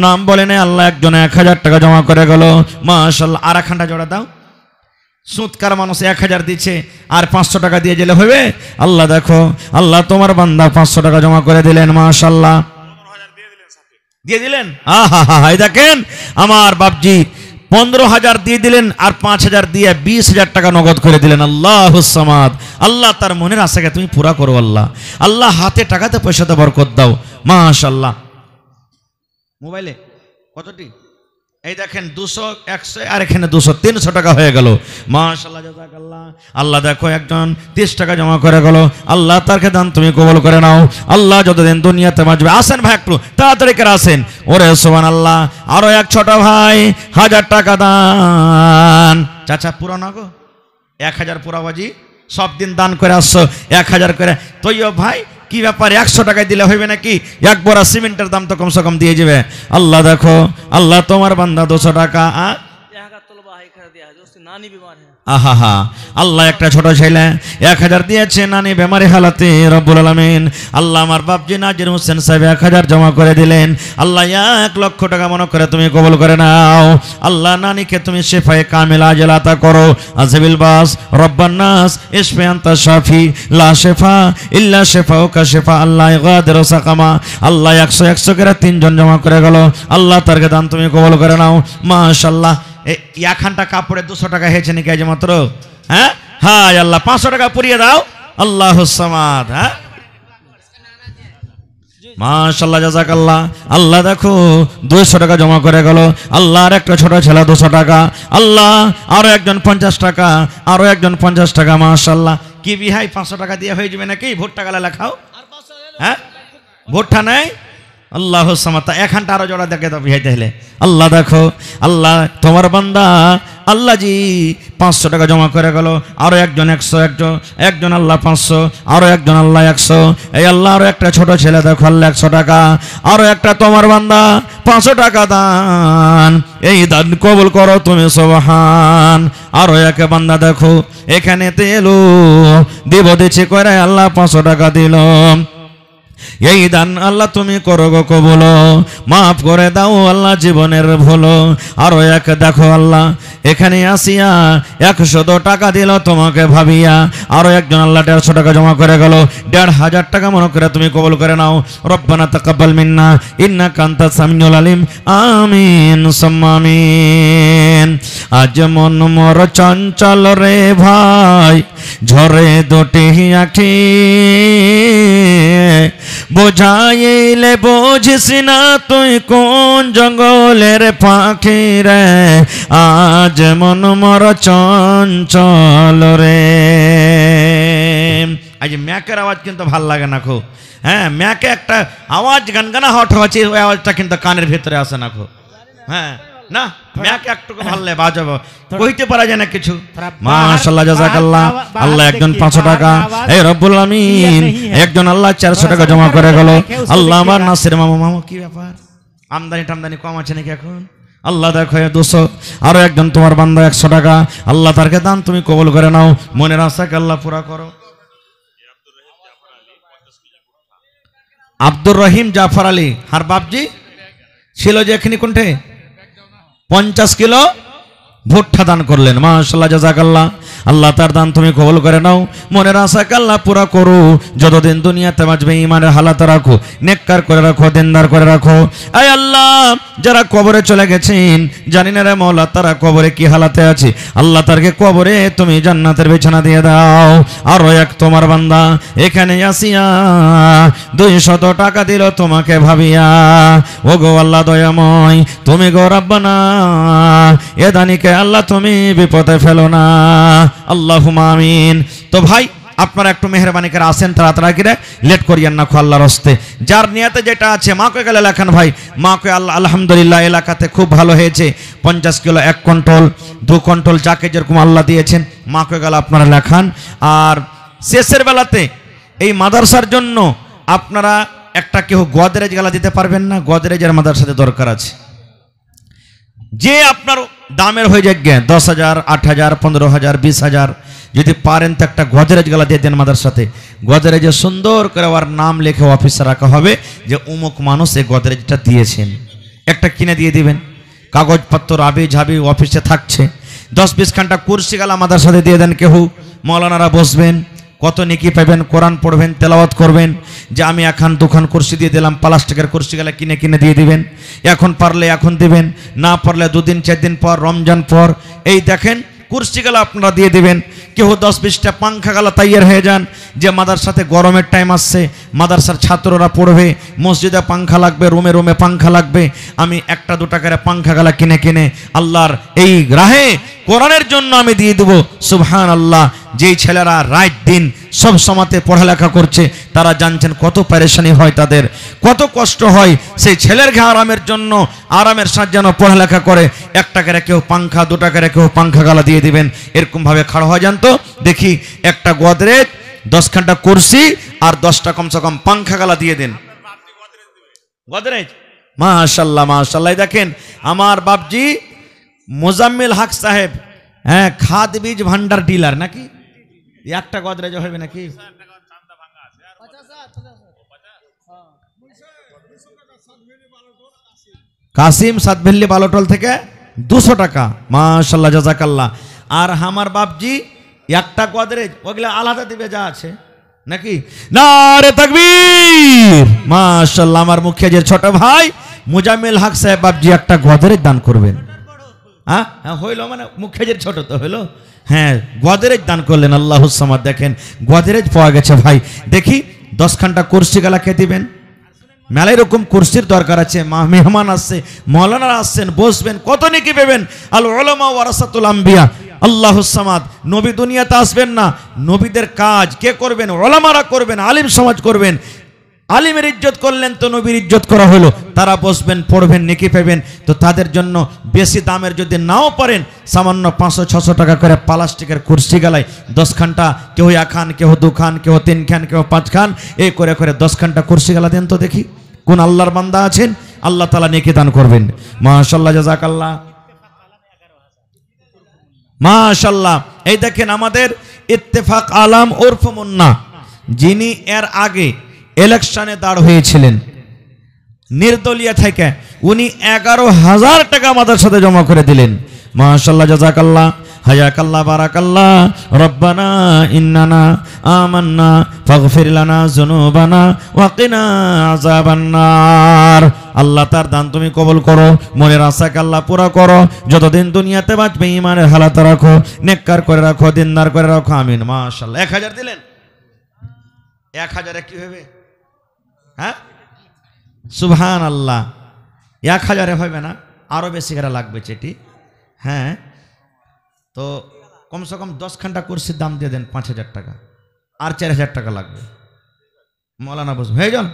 নাম বলে নেই, আল্লাহ একজন 1000 টাকা জমা করে গেল, মাশাআল্লাহ। আর একখানটা জোড়া দাও। সুৎকার মানুষ 1000 দিচ্ছে আর 500 টাকা দিয়ে গেলে হবে? আল্লাহ দেখো আল্লাহ তোমার বান্দা 500 টাকা জমা করে দিলেন, মাশাআল্লাহ দিয়ে দিলেন। এই দেখেন আমার বাপজি 15,000 দিয়ে দিলেন আর 5,000 দিয়ে 20,000 টাকা নগদ করে দিলেন। আল্লাহুস সামাদ। আল্লাহ তার মনের আশাকে তুমি পুরা করো আল্লাহ। আল্লাহ হাতে টাকাতে পয়সাতে বরকত দাও, মাশাআল্লাহ। মোবাইলে কতটি? এই দেখেন 200, 100 আর এখানে 200, 300 টাকা হয়ে গেল, মাশাআল্লাহ জাযাকাল্লাহ। আল্লাহ দেখো একজন 30 টাকা জমা করে গেল। আল্লাহ তারকে দান তুমি কবুল করে নাও। আল্লাহ যতদিন দুনিয়াতে বাঁচবে, আসেন ভাই একটু তাড়াতাড়ি করে আসেন। ওরে সুবহানাল্লাহ। আরো এক ছোট ভাই 1000 টাকা দান। চাচা পুরো না গো, 1000 পুরা বাজি, সব দিন দান করে আসছো 1000 করে। তৈয় ভাই কি ব্যাপার, 100 টাকায় দিলে হইবে নাকি? 1 বড়া সিমেন্টের দাম তো কমসে কম দিয়ে যাবে। আল্লাহ দেখো আল্লাহ তোমার বান্দা 200 টাকা। আহা আল্লাহ একটা ছোট ছেলে 1000 দিয়েছে, নানি বেমারি হালাতে, রব্বুল আলামিন আল্লাহ আমার বাপজি নাজির হোসেন সাহেব 1000 জমা করে দিলেন। আল্লাহ 1 লক্ষ টাকা মনে করে তুমি কবুল করে নাও। আল্লাহ নানিকে তুমি শিফায়ে কামিলা আজল আতা করো। আজবিল বাস রব্বান নাস ইশফি আনতা শাফি লা শিফা ইল্লা শিফাউকা শিফা আল্লাহ ইগাদিরু সাকামা। আল্লাহ 100 করে 3 জন জমা করে গেল। আল্লাহ তারকে দান তুমি কবুল করে নাও, মাশাআল্লাহ। একখানটা কাপড়ে 200 টাকা হয়েছে নাকি আজ মাত্র? হ্যাঁ হায় আল্লাহ 500 টাকা পুরিয়ে দাও। আল্লাহুস সামাদ। হ্যাঁ মাশাআল্লাহ জাযাকাল্লাহ। আল্লাহ দেখো 200 টাকা জমা করে গেল। আল্লাহ আর একটা ছোট ছেলে 200 টাকা। আল্লাহ আরো একজন 50 টাকা, আরো একজন 50 টাকা, মাশাআল্লাহ। কি বিহাই 500 টাকা দিয়ে হয়ে যাবে নাকি? ভোটটা গালা লেখাও। হ্যাঁ ভোটটা নেই। আল্লাহ সামাতা। এখানটা আরো জোড়া দেখে তো বিহাইতে হলে। আল্লাহ দেখো আল্লাহ তোমার বান্দা আল্লাহ জি 500 টাকা জমা করে গেল। আরো একজন 100, একজন আল্লাহ 500, আরো একজন আল্লাহ 100। এই আল্লাহ আরো একটা ছোট ছেলে দেখো আল্লাহ 100 টাকা, আরো একটা তোমার বান্দা 500 টাকা দান। এই দান কবুল করো তুমি সুবহান। আরো এক বান্দা দেখো এখানে এলো দিব দিচ্ছে করে আল্লাহ 500 টাকা দিল। এই দান আল্লাহ তুমি করো গো কবুল, মাফ করে দাও আল্লাহ জীবনের ভুল। আরো এক দেখো আল্লাহ এখানে আসিয়া 100 টাকা দিল তোমাকে ভাবিয়া, আরো একজন আল্লাহ 150 টাকা জমা করে গেল, 1500 টাকা মনে করে তুমি কবুল করে নাও। রব্বানা তাকাব্বাল মিন্না ইন্নাকা আনতাস সামিউল আলিম, আমিন সুম্মা আমিন। আজ মন মোর চঞ্চল রে ভাই, ঝরে দুটি আখি, বোঝাইলে বুঝিস না তুই কোন জঙ্গলের পাখি রে, আজ মন মোর চঞ্চল রে। আজ ম্যাকের আওয়াজ কিন্তু ভাল লাগে না খো, হ্যাঁ ম্যাকে একটা আওয়াজ গানগানা হট হচ্ছে, ওই আওয়াজটা কিন্তু কানের ভিতরে আসে না খো, হ্যাঁ না ম্যাকে একটু ভাললে বাজাবো কইতে পারা যায় না কিছু। মাশাআল্লাহ জাযাকাল্লাহ। আল্লাহ একজন 500 টাকা, এই রব্বুল আমিন একজন আল্লাহ 400 টাকা জমা করে গেল। আল্লাহ আমার নাসির মামা কি ব্যাপার, আমদানি টামদানি কম আছে নাকি এখন? আল্লাহ দেখো 200, আরো একজন তোমার বান্দা 100 টাকা, আল্লাহ তারকে দান তুমি কবুল করে নাও, মনের আশাকে আল্লাহ পুরা করো। আব্দুর রহিম জাফর আলী হার বাপজি ছিল যে এখানে কোনটে 50 কিলো ভুট্টা দান করলেন। মাশাআল্লাহ জাযাকাল্লাহ। আল্লাহ তার দান তুমি কবুল করে নাও, মনের আশাকে আল্লাহ পুরা করো, যতদিন দুনিয়াতে বাঁচবে ঈমানের হালাত রাখো, নেককার করে রাখো, দিনদার করে রাখো। আয় আল্লাহ যারা কবরে চলে গেছেন জানি না রে মওলা তারা কবরে কি হালাতে আছে, আল্লাহ তারকে কবরে তুমি জান্নাতের বিছানা দিয়ে দাও। আরো এক তোমার বান্দা এখানে আসিয়া 200 টাকা দিল তোমাকে ভাবিয়া, ও গো আল্লাহ দয়াময় তুমি গো রাব্বানা এ দানিকে আল্লাহ তুমি বিপদে ফেলো না, আল্লাহুম্মা আমিন। তো ভাই আপনারা একটু মেহরবানি করে আসেন তাড়াতাড়ি করে, লেট করিয়েন না খো আল্লাহর হস্তে। যার নিয়তে যেটা আছে মাকে গেলে লেখান ভাই, মাকে আল্লাহ আলহামদুলিল্লাহ এলাকাতে খুব ভালো হয়েছে, 50 কিলো 1 কুইন্টাল 2 কুইন্টাল যাকে যেরকম আল্লাহ দিয়েছেন মাকে গেলে আপনারা লেখান। আর শেষের বেলাতে এই মাদ্রাসার জন্য আপনারা একটা কেউ গোদরেজ গালা দিতে পারবেন না, গোদরেজের মাদ্রাসাতে দরকার আছে, যে আপনার দামের হয়ে যাক 10,000 8,000 15,000 20,000 যদি পারেন তো একটা গোদরেজ গালা দিয়ে দেন মাদ্রাসাতে। গোদরেজে সুন্দর করে ওর নাম লিখে অফিসে রাখা হবে যে অমুক মানুষ এই গোদরেজটা দিয়েছেন, একটা কিনে দিয়ে দিবেন, কাগজপত্র আবি ঝাবি অফিসে থাকছে। 10-20 ঘন্টা কুরসি গালা মাদ্রাসাতে দিয়ে দেন, কেউ মৌলানারা বসবেন, কত নেকি পাবেন, কোরআন পড়বেন, তেলাওয়াত করবেন। যে আমি এখন 2খান কুরসি দিয়ে দিলাম, প্লাস্টিকের কুরসি গেলে কিনে কিনে দিয়ে দিবেন, এখন পারলে এখন দিবেন, না পারলে 2 দিন 4 দিন পর রমজান পর। এই দেখেন কুরসি গেলা আপনারা দিয়ে দিবেন। কেউ 10-20টা পাংখা গালা তৈয়ার হয়ে যান, যে মাদ্রাসাতে গরমের টাইম আসছে, মাদ্রাসার ছাত্ররা পড়বে, মসজিদে পাংখা লাগবে, রুমে রুমে পাংখা লাগবে, আমি 1-2 টাকার পাংখা গালা কিনে কিনে আল্লাহর এই রাহে কোরআনের জন্য আমি দিয়ে দেবো। সুবহানাল্লাহ। যেই ছেলেরা রাত দিন সব সময়তে পড়ালেখা করছে তারা জানছেন কত পেরেশানি হয়, তাদের কত কষ্ট হয়, সেই ছেলের আরামের জন্য আরামের সাথে যেন পড়ালেখা করে। 1 টাকার কেউ পাংখা, 2 টাকার কেউ পাংখা গালা দিয়ে দিবেন, এরকম ভাবে খাড়া হয়ে যান। তো দেখি একটা গোদরেজ 10 ঘন্টা কুরসি আর 10টা কমসে কম পাংখা গালা দিয়ে দেন গোদরেজ। মাশাআল্লাহ মাশাআল্লাহ। দেখেন আমার বাপজি মোজাম্মেল হক সাহেব, হ্যাঁ খাদ বীজ ভান্ডার ডিলার নাকি, একটা গোদরেজ হবে নাকি? কাসিম সাতভেল্লি বালোটল থেকে 200 টাকা। মাশাআল্লাহ জাযাকাল্লাহ। আর আমার বাপজি একটা গোদরেজ ওগুলা আলাদা দিবে যা আছে নাকি? নারে তাকবীর। মাশাআল্লাহ। আমার মুখিয়াজের ছোট ভাই মোজাম্মেল হক সাহেব বাপজি একটা গোদরেজ দান করবেন। হ্যাঁ হইল, মানে মুখিয়াজের ছোট তো হইল, হ্যাঁ গোদরেজ দান করলেন। আল্লাহুস সামাদ। দেখেন গোদরেজ পাওয়া গেছে ভাই। দেখি 10 ঘন্টা কুরসি গালাকে দিবেন, মেলায় রকম কুরসির দরকার আছে, মেহমান আসছে, মৌলানারা আসছেন, বসবেন, কত নেকি পাবেন। আল উলামা ওয়ারাসাতুল আম্বিয়া। আল্লাহুস সামাদ। নবী দুনিয়াতে আসবেন না, নবীদের কাজ কে করবেন? উলামারা করবেন, আলিম সমাজ করবেন। আলিমের ইজ্জত করলেন তো নবীর ইজ্জত করা হলো, তারা বসবেন, পড়বেন, নেকি পাবেন। তো তাদের জন্য বেশি দামের যদি নাও পারেন, সামান্য 500-600 টাকা করে প্লাস্টিকের কুরসি গালায় 10 ঘন্টা, কেউ 1 খান, কেউ 2 খান, কেউ 3 খান, কেউ 5 খান, এই করে করে 10 ঘন্টা কুরসি গালা দেন। তো দেখি কোন আল্লাহর বান্দা আছেন, আল্লাহ তাআলা নেকি দান করবেন। মাশাআল্লাহ জাযাকাল্লাহ মাশাআল্লাহ। এই দেখেন আমাদের ইত্তেফাক আলাম ওরফ মুন্না, যিনি এর আগে ইলেকশনে দাঁড় হয়েছিলেন নির্দলীয় থেকে, উনি 11,000 টাকা আমাদের সাথে জমা করে দিলেন। মাশাআল্লাহ, জাযাকাল্লাহ, হায়াকাল্লাহ, বারাকাল্লাহ। রব্বানা ইন্নানা আমান্না ফাগফির লানা যুনুবানা ওয়া কিনা আযাবান্নার। আল্লাহ তার দান তুমি কবুল করো, মনের আশাকে আল্লাহ পুরা করো, যতদিন দুনিয়াতে বাঁচবে ঈমানের হালাতে রাখো, নেককার করে রাখো, দিনদার করে রাখো, আমিন। মাশাআল্লাহ। 1000 দিলেন, 1000 কি হবে? হ্যাঁ, সুবহানাল্লাহ। 1000 হবে না, আরো বেশি করে লাগবে চেটি। হ্যাঁ, তো কমসে কম 10 ঘন্টা কুরসির দাম দিয়ে দেন 5,000 টাকা, আর 4,000 টাকা লাগবে। মৌলানা বস হয়ে যান।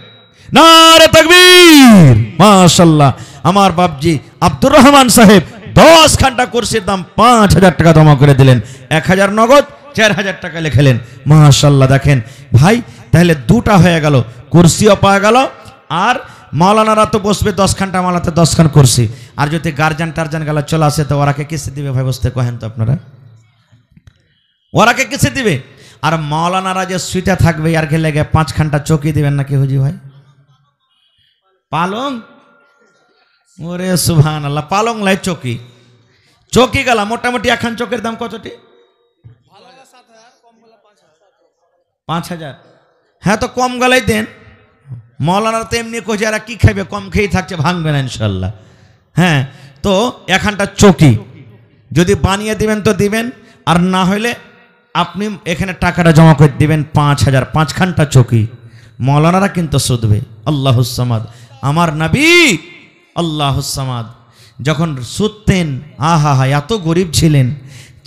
নারে তাকবীর, মাশাআল্লাহ। আমার বাপজি আব্দুর রহমান সাহেব 10 ঘন্টা কুরসির দাম 5,000 টাকা জমা করে দিলেন, 1000 নগদ, 4,000 টাকা লিখলেন। মাশাআল্লাহ। দেখেন ভাই, তাহলে দুটা হয়ে গেল, কুরসিও পাওয়া গেল, আর মাওলানারা তো বসবে 10 ঘন্টা মালাতে 10 খান কুরসি। আর যদি গার্জান টার্জান গেলা চলে আসে তো ওরাকে কিসে দিবে ভাই? বসতে কহেন তো আপনারা, ওরাকে কিসে দিবে? আর মাওলানারা যে সুইটা থাকবে আর কে লেগে 5 ঘন্টা চৌকি দিবেন নাকি হুজি ভাই? পালং, ওরে সুবহানাল্লাহ, পালং লাই চৌকি, চৌকি গেলা মোটামুটি এখন চৌকের দাম কতটি? 5,000। হ্যাঁ, তো কম গলাই দেন। মৌলানারা তো এমনি কই যারা কি খাইবে, কম খেয়েই থাকছে, ভাঙবে না ইনশাল্লাহ। হ্যাঁ, তো এখানটা চৌকি যদি বানিয়ে দিবেন তো দিবেন, আর না হইলে আপনি এখানে টাকাটা জমা করে দিবেন 5,000, 5 ঘন্টা চৌকি। মৌলানারা কিন্তু শুধবে। আল্লাহুস সামাদ। আমার নবী আল্লাহুস সামাদ যখন শুতেন, আহা হা, এত গরিব ছিলেন,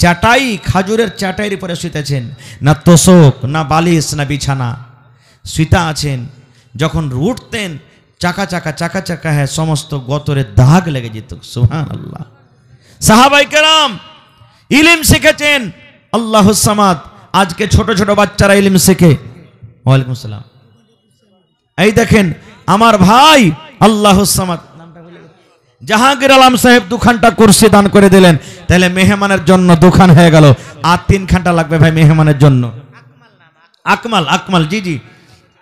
চাটাই, খাজুরের চাটাইয়ের উপরে শুতেছেন, না তোষক, না বালিশ, না বিছানা, শুইতা আছেন। যখন উঠতেন চাকা চাকা চাকা চাকা, হ্যাঁ, সমস্ত গতরের দাগ লেগে যেত। সুবহানাল্লাহ। সাহাবায়ে কেরাম ইলম শিখেছেন। আল্লাহুস সামাদ। আজকে ছোট ছোট বাচ্চারা ইলম শিখে। ওয়ালাইকুম আসসালাম। এই দেখেন আমার ভাই আল্লাহুস সামাদ জাহাঙ্গীর আলম সাহেব 2 ঘন্টা কুরসি দান করে দিলেন। তাহলে মেহমানের জন্য 2 খান হয়ে গেল, আর 3 ঘন্টা লাগবে ভাই মেহমানের জন্য। আকমাল, আকমাল, জি জি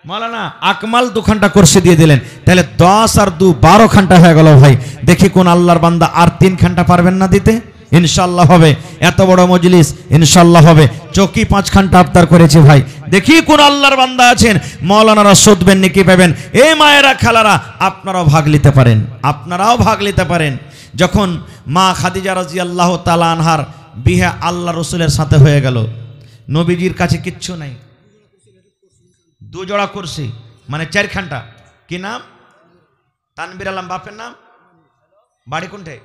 মাওলানা আকমাল 2 ঘন্টা কুরসি দিয়ে দিলেন। তাহলে 10 আর 2 12 ঘন্টা হয়ে গেল ভাই। দেখি কোন আল্লাহর বান্দা আর 3 ঘন্টা পারবেন না দিতে? ইনশাআল্লাহ হবে। এত বড় মজলিস, ইনশাআল্লাহ হবে। চৌকি 5 ঘন্টা আবদার করেছি ভাই, দেখি কোন আল্লাহর বান্দা আছেন মাওলানারা শুধবেন নাকি পাবেন। এই মায়েরা খালারা আপনারাও ভাগ নিতে পারেন, আপনারাও ভাগ নিতে পারেন। যখন মা খাদিজা রাদিয়াল্লাহু তাআলা আনহার বিয়ে আল্লাহ রসুলের সাথে হয়ে গেল, নবীজির কাছে কিচ্ছু নাই, 2 জোড়া কুরসি, মানে 4 ঘন্টা। কি নাম? তানবীর আলম, বাপের নাম? বাড়ি কোনটে?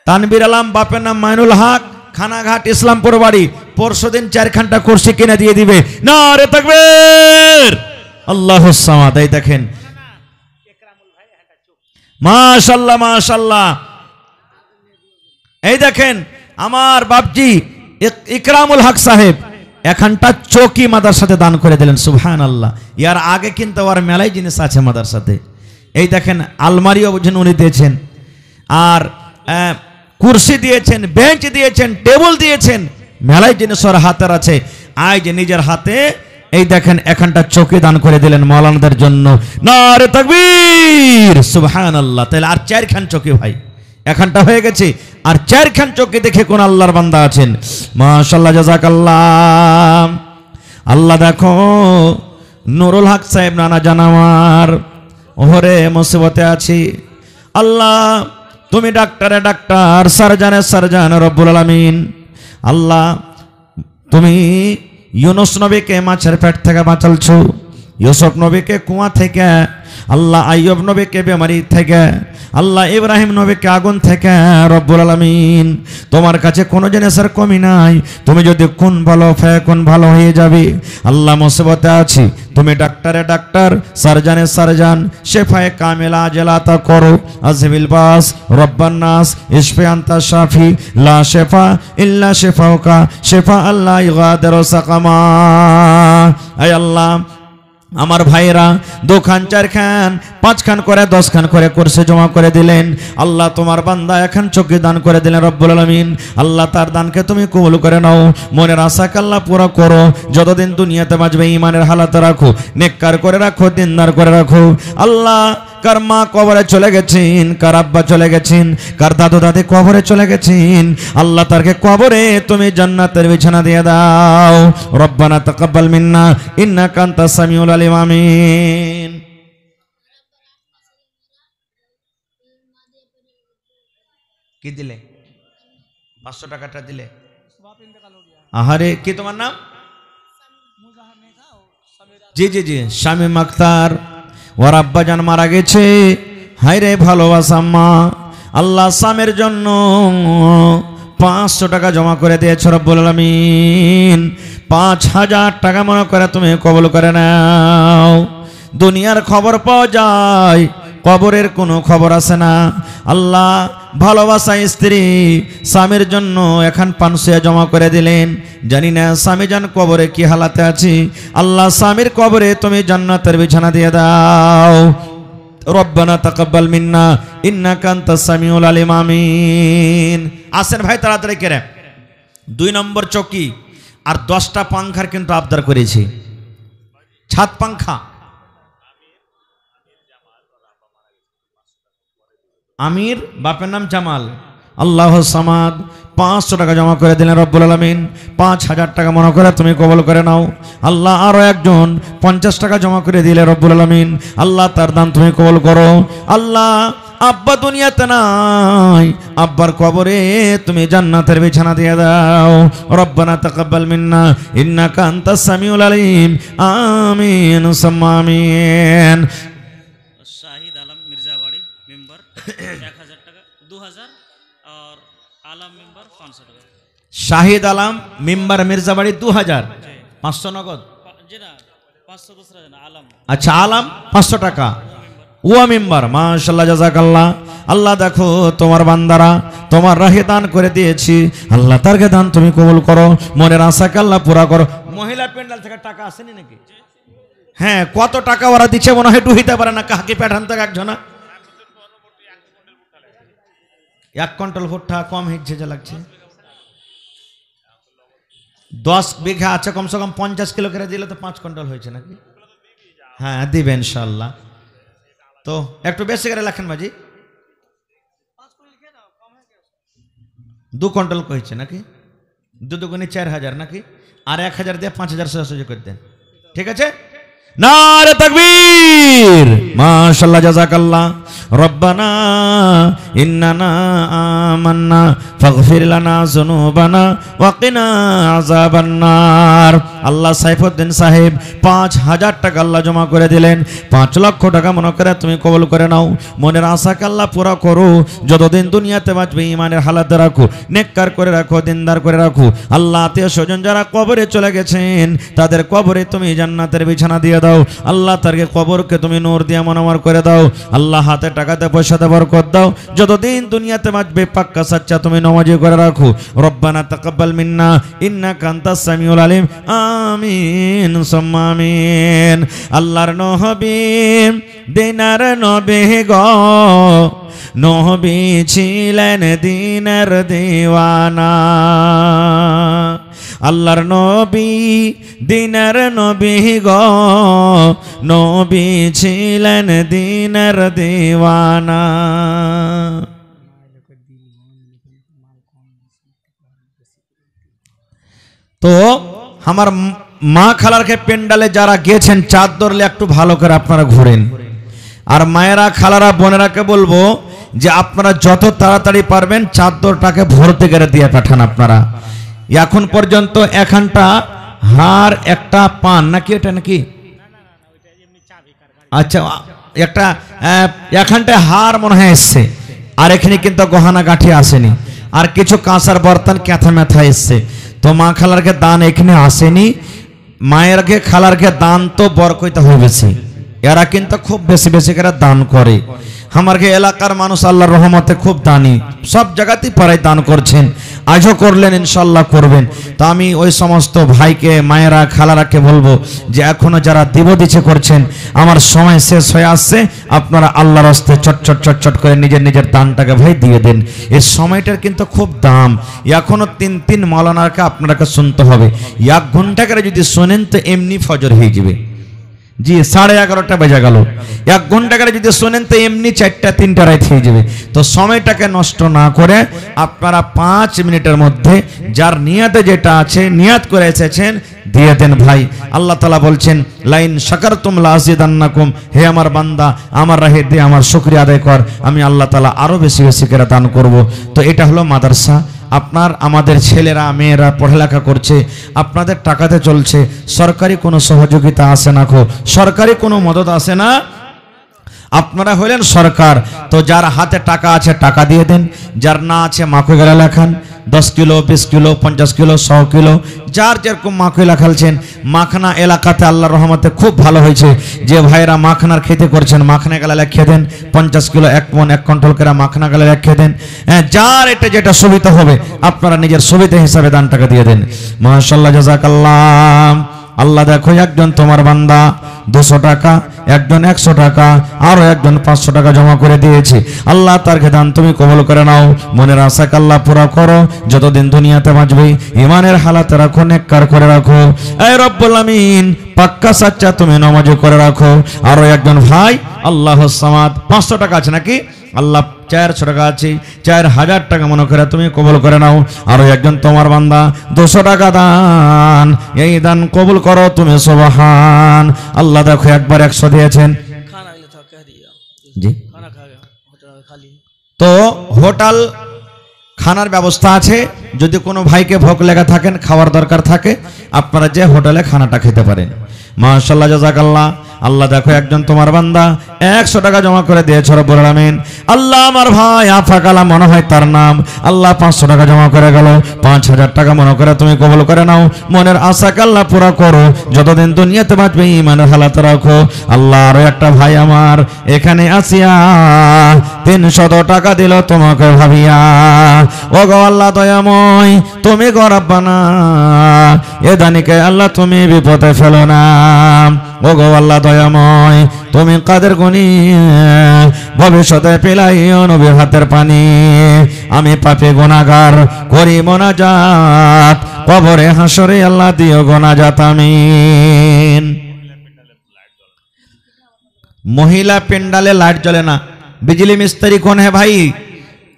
তানবীর আলম, বাপের নাম মাইনুল হক, খানাঘাট, ইসলামপুর বাড়ি। পরশুদিন 4 ঘন্টা কুরসি কিনে দিয়ে দিবে। নারে তাকবীর, আল্লাহুস সামাদ। এই দেখেন মাশাআল্লাহ, মাশাআল্লাহ। এই দেখেন আমার বাপজি ইকরামুল হক সাহেব 1 ঘন্টা চৌকি মাদ্রাসাতে দান করে দিলেন। সুবহানাল্লাহ। ইয়ার আগে কিন্তু আর মেলাই জিনিস আছে মাদ্রাসাতে। এই দেখেন আলমারিও বুঝেন উনি দিয়েছেন, আর কুরসি দিয়েছেন, বেঞ্চ দিয়েছেন, টেবিল দিয়েছেন, মেলাই জিনিস ওর হাতের আছে। আজ যে নিজের হাতে এই দেখেন 1 ঘন্টা চৌকি দান করে দিলেন মাওলানাদের জন্য। নারে তাকবীর, সুবহানাল্লাহ। তাহলে আর 4 খান চৌকি ভাই, 1 ঘন্টা হয়ে গেছে, আর 4 খান চৌকি দেখে কোন আল্লাহর বান্দা আছেন? মাশাআল্লাহ, জাযাকাল্লাহ। আল্লাহ দেখো নুরুল হক সাহেব নানা জানামার ওরে মুসিবতে আছি। আল্লাহ তুমি ডাক্তারে ডাক্তার, সার্জানে সার্জান, রব্বুল আলামিন। আল্লাহ তুমি ইউনুস নবীকে মাছের পেট থেকে বাঁচালছো, ইউসুফ নবীকে কুয়া থেকে, আল্লাহ আইয়ুব নবীকে বেমারি থেকে, আল্লাহ ইব্রাহিম নবীকে আগুন থেকে। রব্বুল আলামিন তোমার কাছে কোনো জিনিসের কমি নাই। তুমি যদি কোন ভালো কোন ভালো হয়ে যাবে। আল্লাহ মুসিবতে আছি, তুমি ডাক্তারে ডাক্তার, সার্জানে সার্জান, শেফায়ে কামিলা জেলাতা করো, আজহিবিল বাস, রব্বান নাস, ইশফি আনতা শাফি, লা শেফা ইল্লা শেফাউকা, শেফা আল্লাহ ইগাদিরু সাকামা। আয় আল্লাহ আমার ভাইরা 2 খান 4 খান 5 খান করে 10 খান করে কোর্সে জমা করে দিলেন। আল্লাহ তোমার বান্দা এখন চোখে দান করে দিলেন রব্বুল আলামিন। আল্লাহ তার দানকে তুমি কবুল করে নাও, মনের আশাকে আল্লাহ পুরো করো। যতদিন দুনিয়াতে বাঁচবে ঈমানের হালাতে রাখো, নেককার করে রাখো, দিনদার করে রাখো। আল্লাহ কার মা কবরে চলে গেছেন, কার আব্বা চলে গেছেন, কার দাদু দাদি কবরে চলে গেছেন, আল্লাহ তারকে কবরে তুমি জান্নাতের বিছানা দিয়ে দাও। রব্বানা তাকাব্বাল মিন্না ইন্নাকা আনতাস সামিউল আলিম। আমিন। কি দিলে? 500 টাকাটা দিলে? আহারে, কি তোমার নাম? জি জি জি, শামীম আক্তার। ওর আব্বাজান মারা গেছে। হায়রে ভালোবাসা মা, আল্লাহ সামের জন্য 500 টাকা জমা করে দিয়েছ রব্বুল আলামিন। 5000 টাকা মনে করে তুমি কবুল করে নাও। দুনিয়ার খবর পাওয়া যায়, কবরের কোনো খবর আসে না। আল্লাহ ভালোবাসা স্ত্রী স্বামীর জন্য এখন 500 জমা করে দিলেন। জানি না স্বামী জান কবরে কি হালাতে আছে। আল্লাহ স্বামীর কবরে তুমি জান্নাতের বিছানা দিয়ে দাও। রব্বানা তাকাব্বাল মিন্না ইন্নাকা আনতাস সামিউল আলিম। আমিন। আসেন ভাই তাড়াতাড়ি করে। 2 নম্বর চৌকি আর 10টা পাংখার কিন্তু আবদার করেছি। ছাদ পাংখা আমির, বাপের নাম জামাল। আল্লাহ সামাদ 500 টাকা জমা করে দিলেন রব্বুল আলামিন। 5000 টাকা মনে করে তুমি কবুল করে নাও। আল্লাহ আরো একজন 50 টাকা জমা করে দিলে রব্বুল আলামিন। আল্লাহ তার দান তুমি কবুল করো। আল্লাহ আব্বা দুনিয়াতে নাই, আব্বার কবরে তুমি জান্নাতের বিছানা দিয়ে দাও। রব্বানা তাকাব্বাল মিন্না ইন্নাকা আনতাস সামিউল আলিম। আমিন সুম্মা আমিন। শাহিদ আলম মির্জাবাড়ি মেম্বার 1000 টাকা, 2000 और आलम मेंबर 500 টাকা। শাহিদ আলম মেম্বার মির্জাবাড়ি 2000, 500 নগদ। जी ना 500 दूसरा जना आलम। আচ্ছা, আলম 500 টাকা। ও মেম্বার, মাশাআল্লাহ, জাযাকাল্লাহ। আল্লাহ দেখো তোমার বান্দারা তোমার রাহে দান করে দিয়েছি। আল্লাহ তারকে দান তুমি কবুল করো, মনের আশাকে আল্লাহ পুরা করো। মহিলা প্যান্ডেল থেকে টাকা আসেনি নাকি? হ্যাঁ, কত টাকা ওরা দিচ্ছে মনে হয় ডুহিতে পারে না। কাকে পাঠান থেকে একজনা 1 কুইন্টাল ভুট্টা কম হচ্ছে যা লাগছে। 10 বিঘা আছে, কমসে কম 50 কিলো করে দিলে তো 5 কুইন্টাল হয়েছে নাকি? হ্যাঁ দিবেন ইনশাআল্লাহ। তো একটু বেশি করে লেখেন বাজি। 2 কুইন্টাল কইছে নাকি? 2 দুগুণে 4000 নাকি? আর 1000 দিয়ে 5000 সহযোগ করে দেন। ঠিক আছে? নারে তাকবীর, মাশাআল্লাহ, জাযাকাল্লাহ। রব্বানা ইন্নানা আমান্না ফাগফির লানা যুনুবানা ওয়া কিনা আযাবান নার। আল্লাহ সাইফুদ্দিন সাহেব 5000 টাকা আল্লাহ জমা করে দিলেন। 5 লক্ষ টাকা মনে করে তুমি কবুল করে নাও। মনের আশাকে আল্লাহ পুরা করো। যতদিন দুনিয়াতে বাঁচবে ঈমানের হালাতে রাখো, নেককার করে রাখো, দিনদার করে রাখো। আল্লাহ আত্মীয় স্বজন যারা কবরে চলে গেছেন তাদের কবরে তুমি জান্নাতের বিছানা দিয়ে দাও। আল্লাহ তারকে কবরকে তুমি নূর দিয়ে মনোমর করে দাও। আল্লাহ হাতে টাকাতে পয়সাতে বরকত দাও। যতদিন দুনিয়াতে বাঁচবে পাক্কা সাচ্চা তুমি নামাজি করে রাখো। রব্বানা তাকাব্বাল মিন্না ইন্নাকা আনতাস সামিউল আলিম। আমিন সুম্মা আমিন। আল্লাহর নবী দিনার নবী গো, নবী ছিলেন দিনের দিওয়ানা। আল্লাহর নবী দিনের নবী গো, নবী ছিলেন দিনের দিওয়ানা। তো আমার মা খালারকে পেন্ডালে যারা গিয়েছেন চাঁদ ধরলে একটু ভালো করে আপনারা ঘুরেন। আর মায়েরা খালারা বোনেরাকে বলবো যে আপনারা যত তাড়াতাড়ি পারবেন চাদরটাকে ভর্তি করে দিয়ে পাঠান। আপনারা এখন পর্যন্ত এখানটা হার একটা পান নাকি, এটা নাকি? আচ্ছা, একটা এখানটা হার মনে হয় এসছে, আর এখানে কিন্তু গহনা গাঁঠি আসেনি, আর কিছু কাঁসার বর্তন ক্যাথা ম্যাথা এসছে। তো মা খালারকে দান এখানে আসেনি। মায়েরকে খালারকে দান তো বরকইতে হয়েছে, এরা কিন্তু খুব বেশি বেশি করে দান করে। আমার এলাকার মানুষ আল্লাহর রহমতে খুব দানি, সব জায়গাতেই প্রায় দান করছেন, আজও করলেন, ইনশাল্লাহ করবেন। তো আমি ওই সমস্ত ভাইকে, মায়েরা, খালারাকে বলবো যে এখনো যারা দিচ্ছে করছেন, আমার সময় শেষ হয়ে আসছে, আপনারা আল্লাহর হস্তে চটচট চটচট করে নিজের নিজের দানটাকে ভাই দিয়ে দেন। এই সময়টার কিন্তু খুব দাম। এখনো তিন মাওলানাকে আপনাকে শুনতে হবে। 1 ঘন্টা করে যদি শোনেন তো এমনি ফজর হয়ে যাবে। জি 11:30 বেজে গেল। 1 ঘন্টা করে যদি শোনেন তো এমনি 4টা-3টা রাত হয়ে যাবে। তো সময়টাকে নষ্ট না করে আপনারা 5 মিনিটের মধ্যে যার নিয়াতে যেটা আছে, নিয়াত করে এসেছেন, দিয়ে দেন ভাই। আল্লাহ তাআলা বলছেন লাইন শাকারতুম লাযিদান্নাকুম, হে আমার বান্দা আমার রাহে দে, আমার শুকরিয়া আদায় কর, আমি আল্লাহ তাআলা আরো বেশি বেশি করে দান করব। তো এটা হলো মাদ্রাসা। আপনার আমাদের ছেলেরা মেয়েরা পড়ালেখা করছে, আপনাদের টাকাতে চলছে, সরকারি কোনো সহযোগিতা আসে না, সরকারি কোনো মদত আসে না। আপনারা হলেন সরকার। তো যার হাতে টাকা আছে টাকা দিয়ে দেন, যার না আছে মাকে গেলে লেখান, 10 কিলো 20 কিলো 50 কিলো 100 কিলো, যার যেরকম মাকে লেখালছেন। মাখনা এলাকাতে আল্লাহর রহমতে খুব ভালো হয়েছে, যে ভাইরা মাখনার খেতে করছেন মাখনা গেলে লেখে দেন, 50 কিলো 1 মণ 1 কুইন্টাল করে মাখনা গেলে লেখে দেন। যার এটা যেটা সুবিধা হবে আপনারা নিজের সুবিধা হিসাবে দান টাকা দিয়ে দেন। মাশাআল্লাহ, জাযাকাল্লাহ। আল্লাহ দেখো, একজন তোমার বান্দা 200 টাকা, একজন 100 টাকা, আরো একজন 500 টাকা জমা করে দিয়েছে। আল্লাহ তার দান তুমি কবুল করে নাও, মনের আশাকে আল্লাহ পুরা করো, যতদিন দুনিয়াতে বাঁচবে ইমানের হালাতে রাখো, নেককার করে রাখো। এই রব্বুল আমিন, পাক্কা সাচ্চা তুমি নামাজ করে রাখো। আরো একজন ভাই আল্লাহুস সামাদ, 500 টাকা আছে নাকি? আল্লাহ 400 টাকা আছে, 4000 টাকা মনে করে তুমি কবুল করে নাও। আরো একজন তোমার বান্দা 200 টাকা দান, এই দান কবুল করো তুমি, সুবহান আল্লাহ। দেখো একবার 100 দিয়েছেন। জি, তো হোটেল খানার ব্যবস্থা আছে, যদি কোনো ভাইকে ভোগ লেগে থাকেন, খাওয়ার দরকার থাকে, আপনারা যে হোটেলে খানাটা খেতে পারেন। মাশাআল্লাহ, জাযাকাল্লাহ। আল্লাহ দেখো, একজন তোমার বান্দা 100 টাকা জমা করে দিয়েছে, রব্বুল আলামিন। আল্লাহ আমার ভাই আফাকালা মনে হয় তার নাম, আল্লাহ 500 টাকা জমা করে গেল, 5000 টাকা মনে করে তুমি কবুল করে নাও, মনের আশাকে আল্লাহ পুরা করো, যতদিন দুনিয়াতে বাঁচবে ইমানের হালাতে রাখো। আল্লাহ আরো একটা ভাই আমার এখানে আসিয়া 300 টাকা দিল তোমাকে ভাবিয়া, ও গো আল্লাহ দয়াময়, তুমি গো রব্বানা, এ দানিকে আল্লাহ তুমি বিপদে ফেলো না। ও গো আল্লাহ দয়াময়, তুমি কাদের গুনি ভবিষ্যতে পেলাইও নবীর হাতের পানি। আমি পাপী গুনাহগার করি মোনাজাত, কবরে হাসরে আল্লাহ দিও গোনাজাত, আমিন। महिला पिंडाले लाइट जले ना, बिजली मिस्त्री कौन है भाई?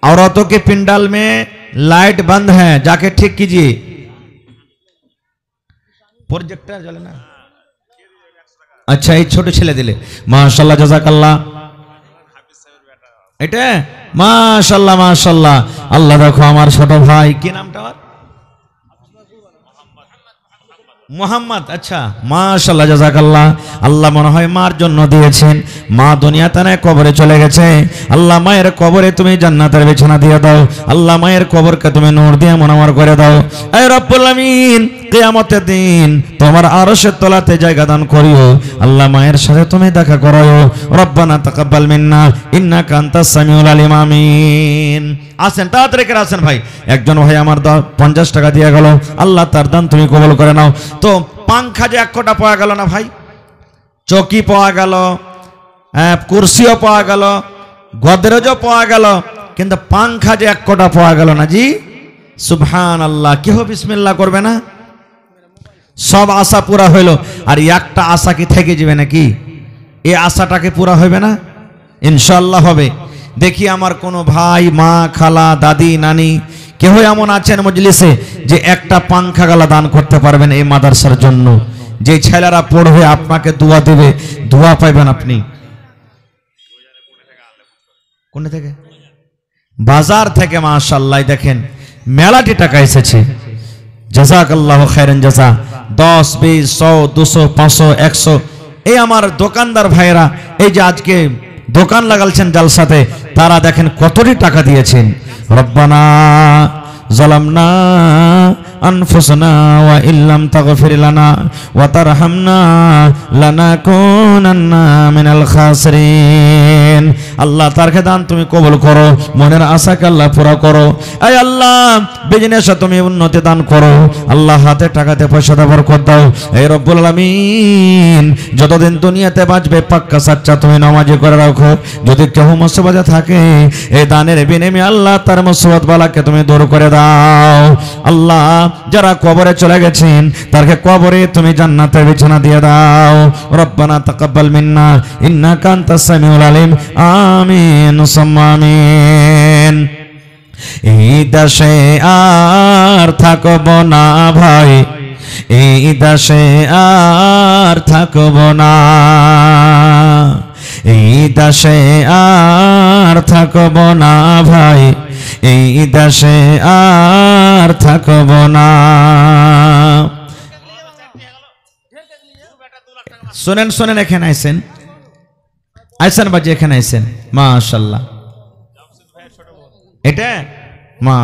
औरतों के पिंडाल में लाइट बंद है, जाके ठीक कीजिए। प्रोजेक्टर जले ना, अच्छा ये छोटे छेले दिले, माशाल्लाह जज़ाकल्लाह। এটা মাশাআল্লাহ মাশাআল্লাহ। আল্লাহ দেখো আমার ছোট ভাই, কি নামটা আমার? মোহাম্মদ। আচ্ছা মাশাআল্লাহ জাযাকাল্লাহ। আল্লাহ মনে হয় মার জন্য দিয়েছেন, মা দুনিয়াতে নাই কবরে চলে গেছে। আল্লাহ মায়ের কবরে তুমি জান্নাতের বিছানা দিয়ে দাও, আল্লাহ মায়ের কবরকে তুমি নূর দিয়ে মুনাওয়ার করে দাও। এ রব্বুল আমিন, কিয়ামতের দিন তোমার আরশের তলাতে জায়গা দান করিও। আল্লাহ মায়ের সাথে তুমি দেখা করাও। রব্বানা তাকাব্বাল মিন্না ইন্নাকা আনতাস সামিউল আলিম, আমিন। আসেন তাড়াতাড়ি করে আসেন ভাই। একজন ভাই আমার 50 টাকা দিয়ে গেল, আল্লাহ তার দান তুমি কবুল করে নাও। তো পাংখা যে 1 কোটা পাওয়া গেল না ভাই, চৌকি পাওয়া গেল, কুরসিও পাওয়া গেল, গদরেজও পাওয়া গেল, কিন্তু পাংখা যে 1 কোটা পাওয়া গেল না। জি সুবহানাল্লাহ। কেহ বিসমিল্লাহ করবে না? সব আশা পুরা হইল, আর একটা আশা কি থেকে যাবে নাকি? এই আশাটাকে পুরা হবে না? ইনশাআল্লাহ হবে। দেখি আমার কোনো ভাই, মা, খালা, দাদি, নানি কেউ এমন আছেন মজলিসে যে একটা পাংখা গালা দান করতে পারবেন এই মাদ্রাসার জন্য? যে ছেলেরা পড়বে আপনাকে দোয়া দেবে, দোয়া পাইবেন আপনি। কোন থেকে? বাজার থেকে। মাশাআল্লাহ, দেখেন মেলাটি টাকা এসেছে, জাযাকাল্লাহু খাইরান জাযা। 10, 20, 100, 200, 500, 100। এই আমার দোকানদার ভাইরা এই যে আজকে দোকান লাগালছেন জালসাতে, তারা দেখেন কতটি টাকা দিয়েছেন। রব্বানা জালামনা أنفسنا وإن لم تغفر لنا وترحمنا لنكونن من الخاسرين আল্লাহ তার দান তুমি কবুল করো মনের আশাকে আল্লাহ পুরা করো আয় আল্লাহ বিজনেসে তুমি উন্নতি দান করো আল্লাহ হাতে টাকাতে পয়সাতে বরকত দাও এই রব্বুল আলামিন যতদিন দুনিয়াতে বাঁচবে পাক্কা সাচ্চা তুমি নামাজি করে রাখো যদি কেউ মুসিবতে থাকে এই দানের বিনিময়ে আল্লাহ তার মুসিবত বালাকে তুমি দূর করে দাও আল্লাহ যারা কবরে চলে গেছেন তারকে কবরে তুমি জান্নাতের বিছানা দিয়ে দাও রব্বানা তাকাব্বাল মিন্না ইন্নাকা আনতাস সামিউল আলিম আমিন সুম্মা আমিন এই দেশে আর থাকব না ভাই এই দেশে আর থাকব না এই দেশে আর থাকব না ভাই এই দেশে আর থাকব না শুনেন শুনেন এখানে আইছেন আইছেন বাজি এখানে আইছেন মাশাআল্লাহ এটা মা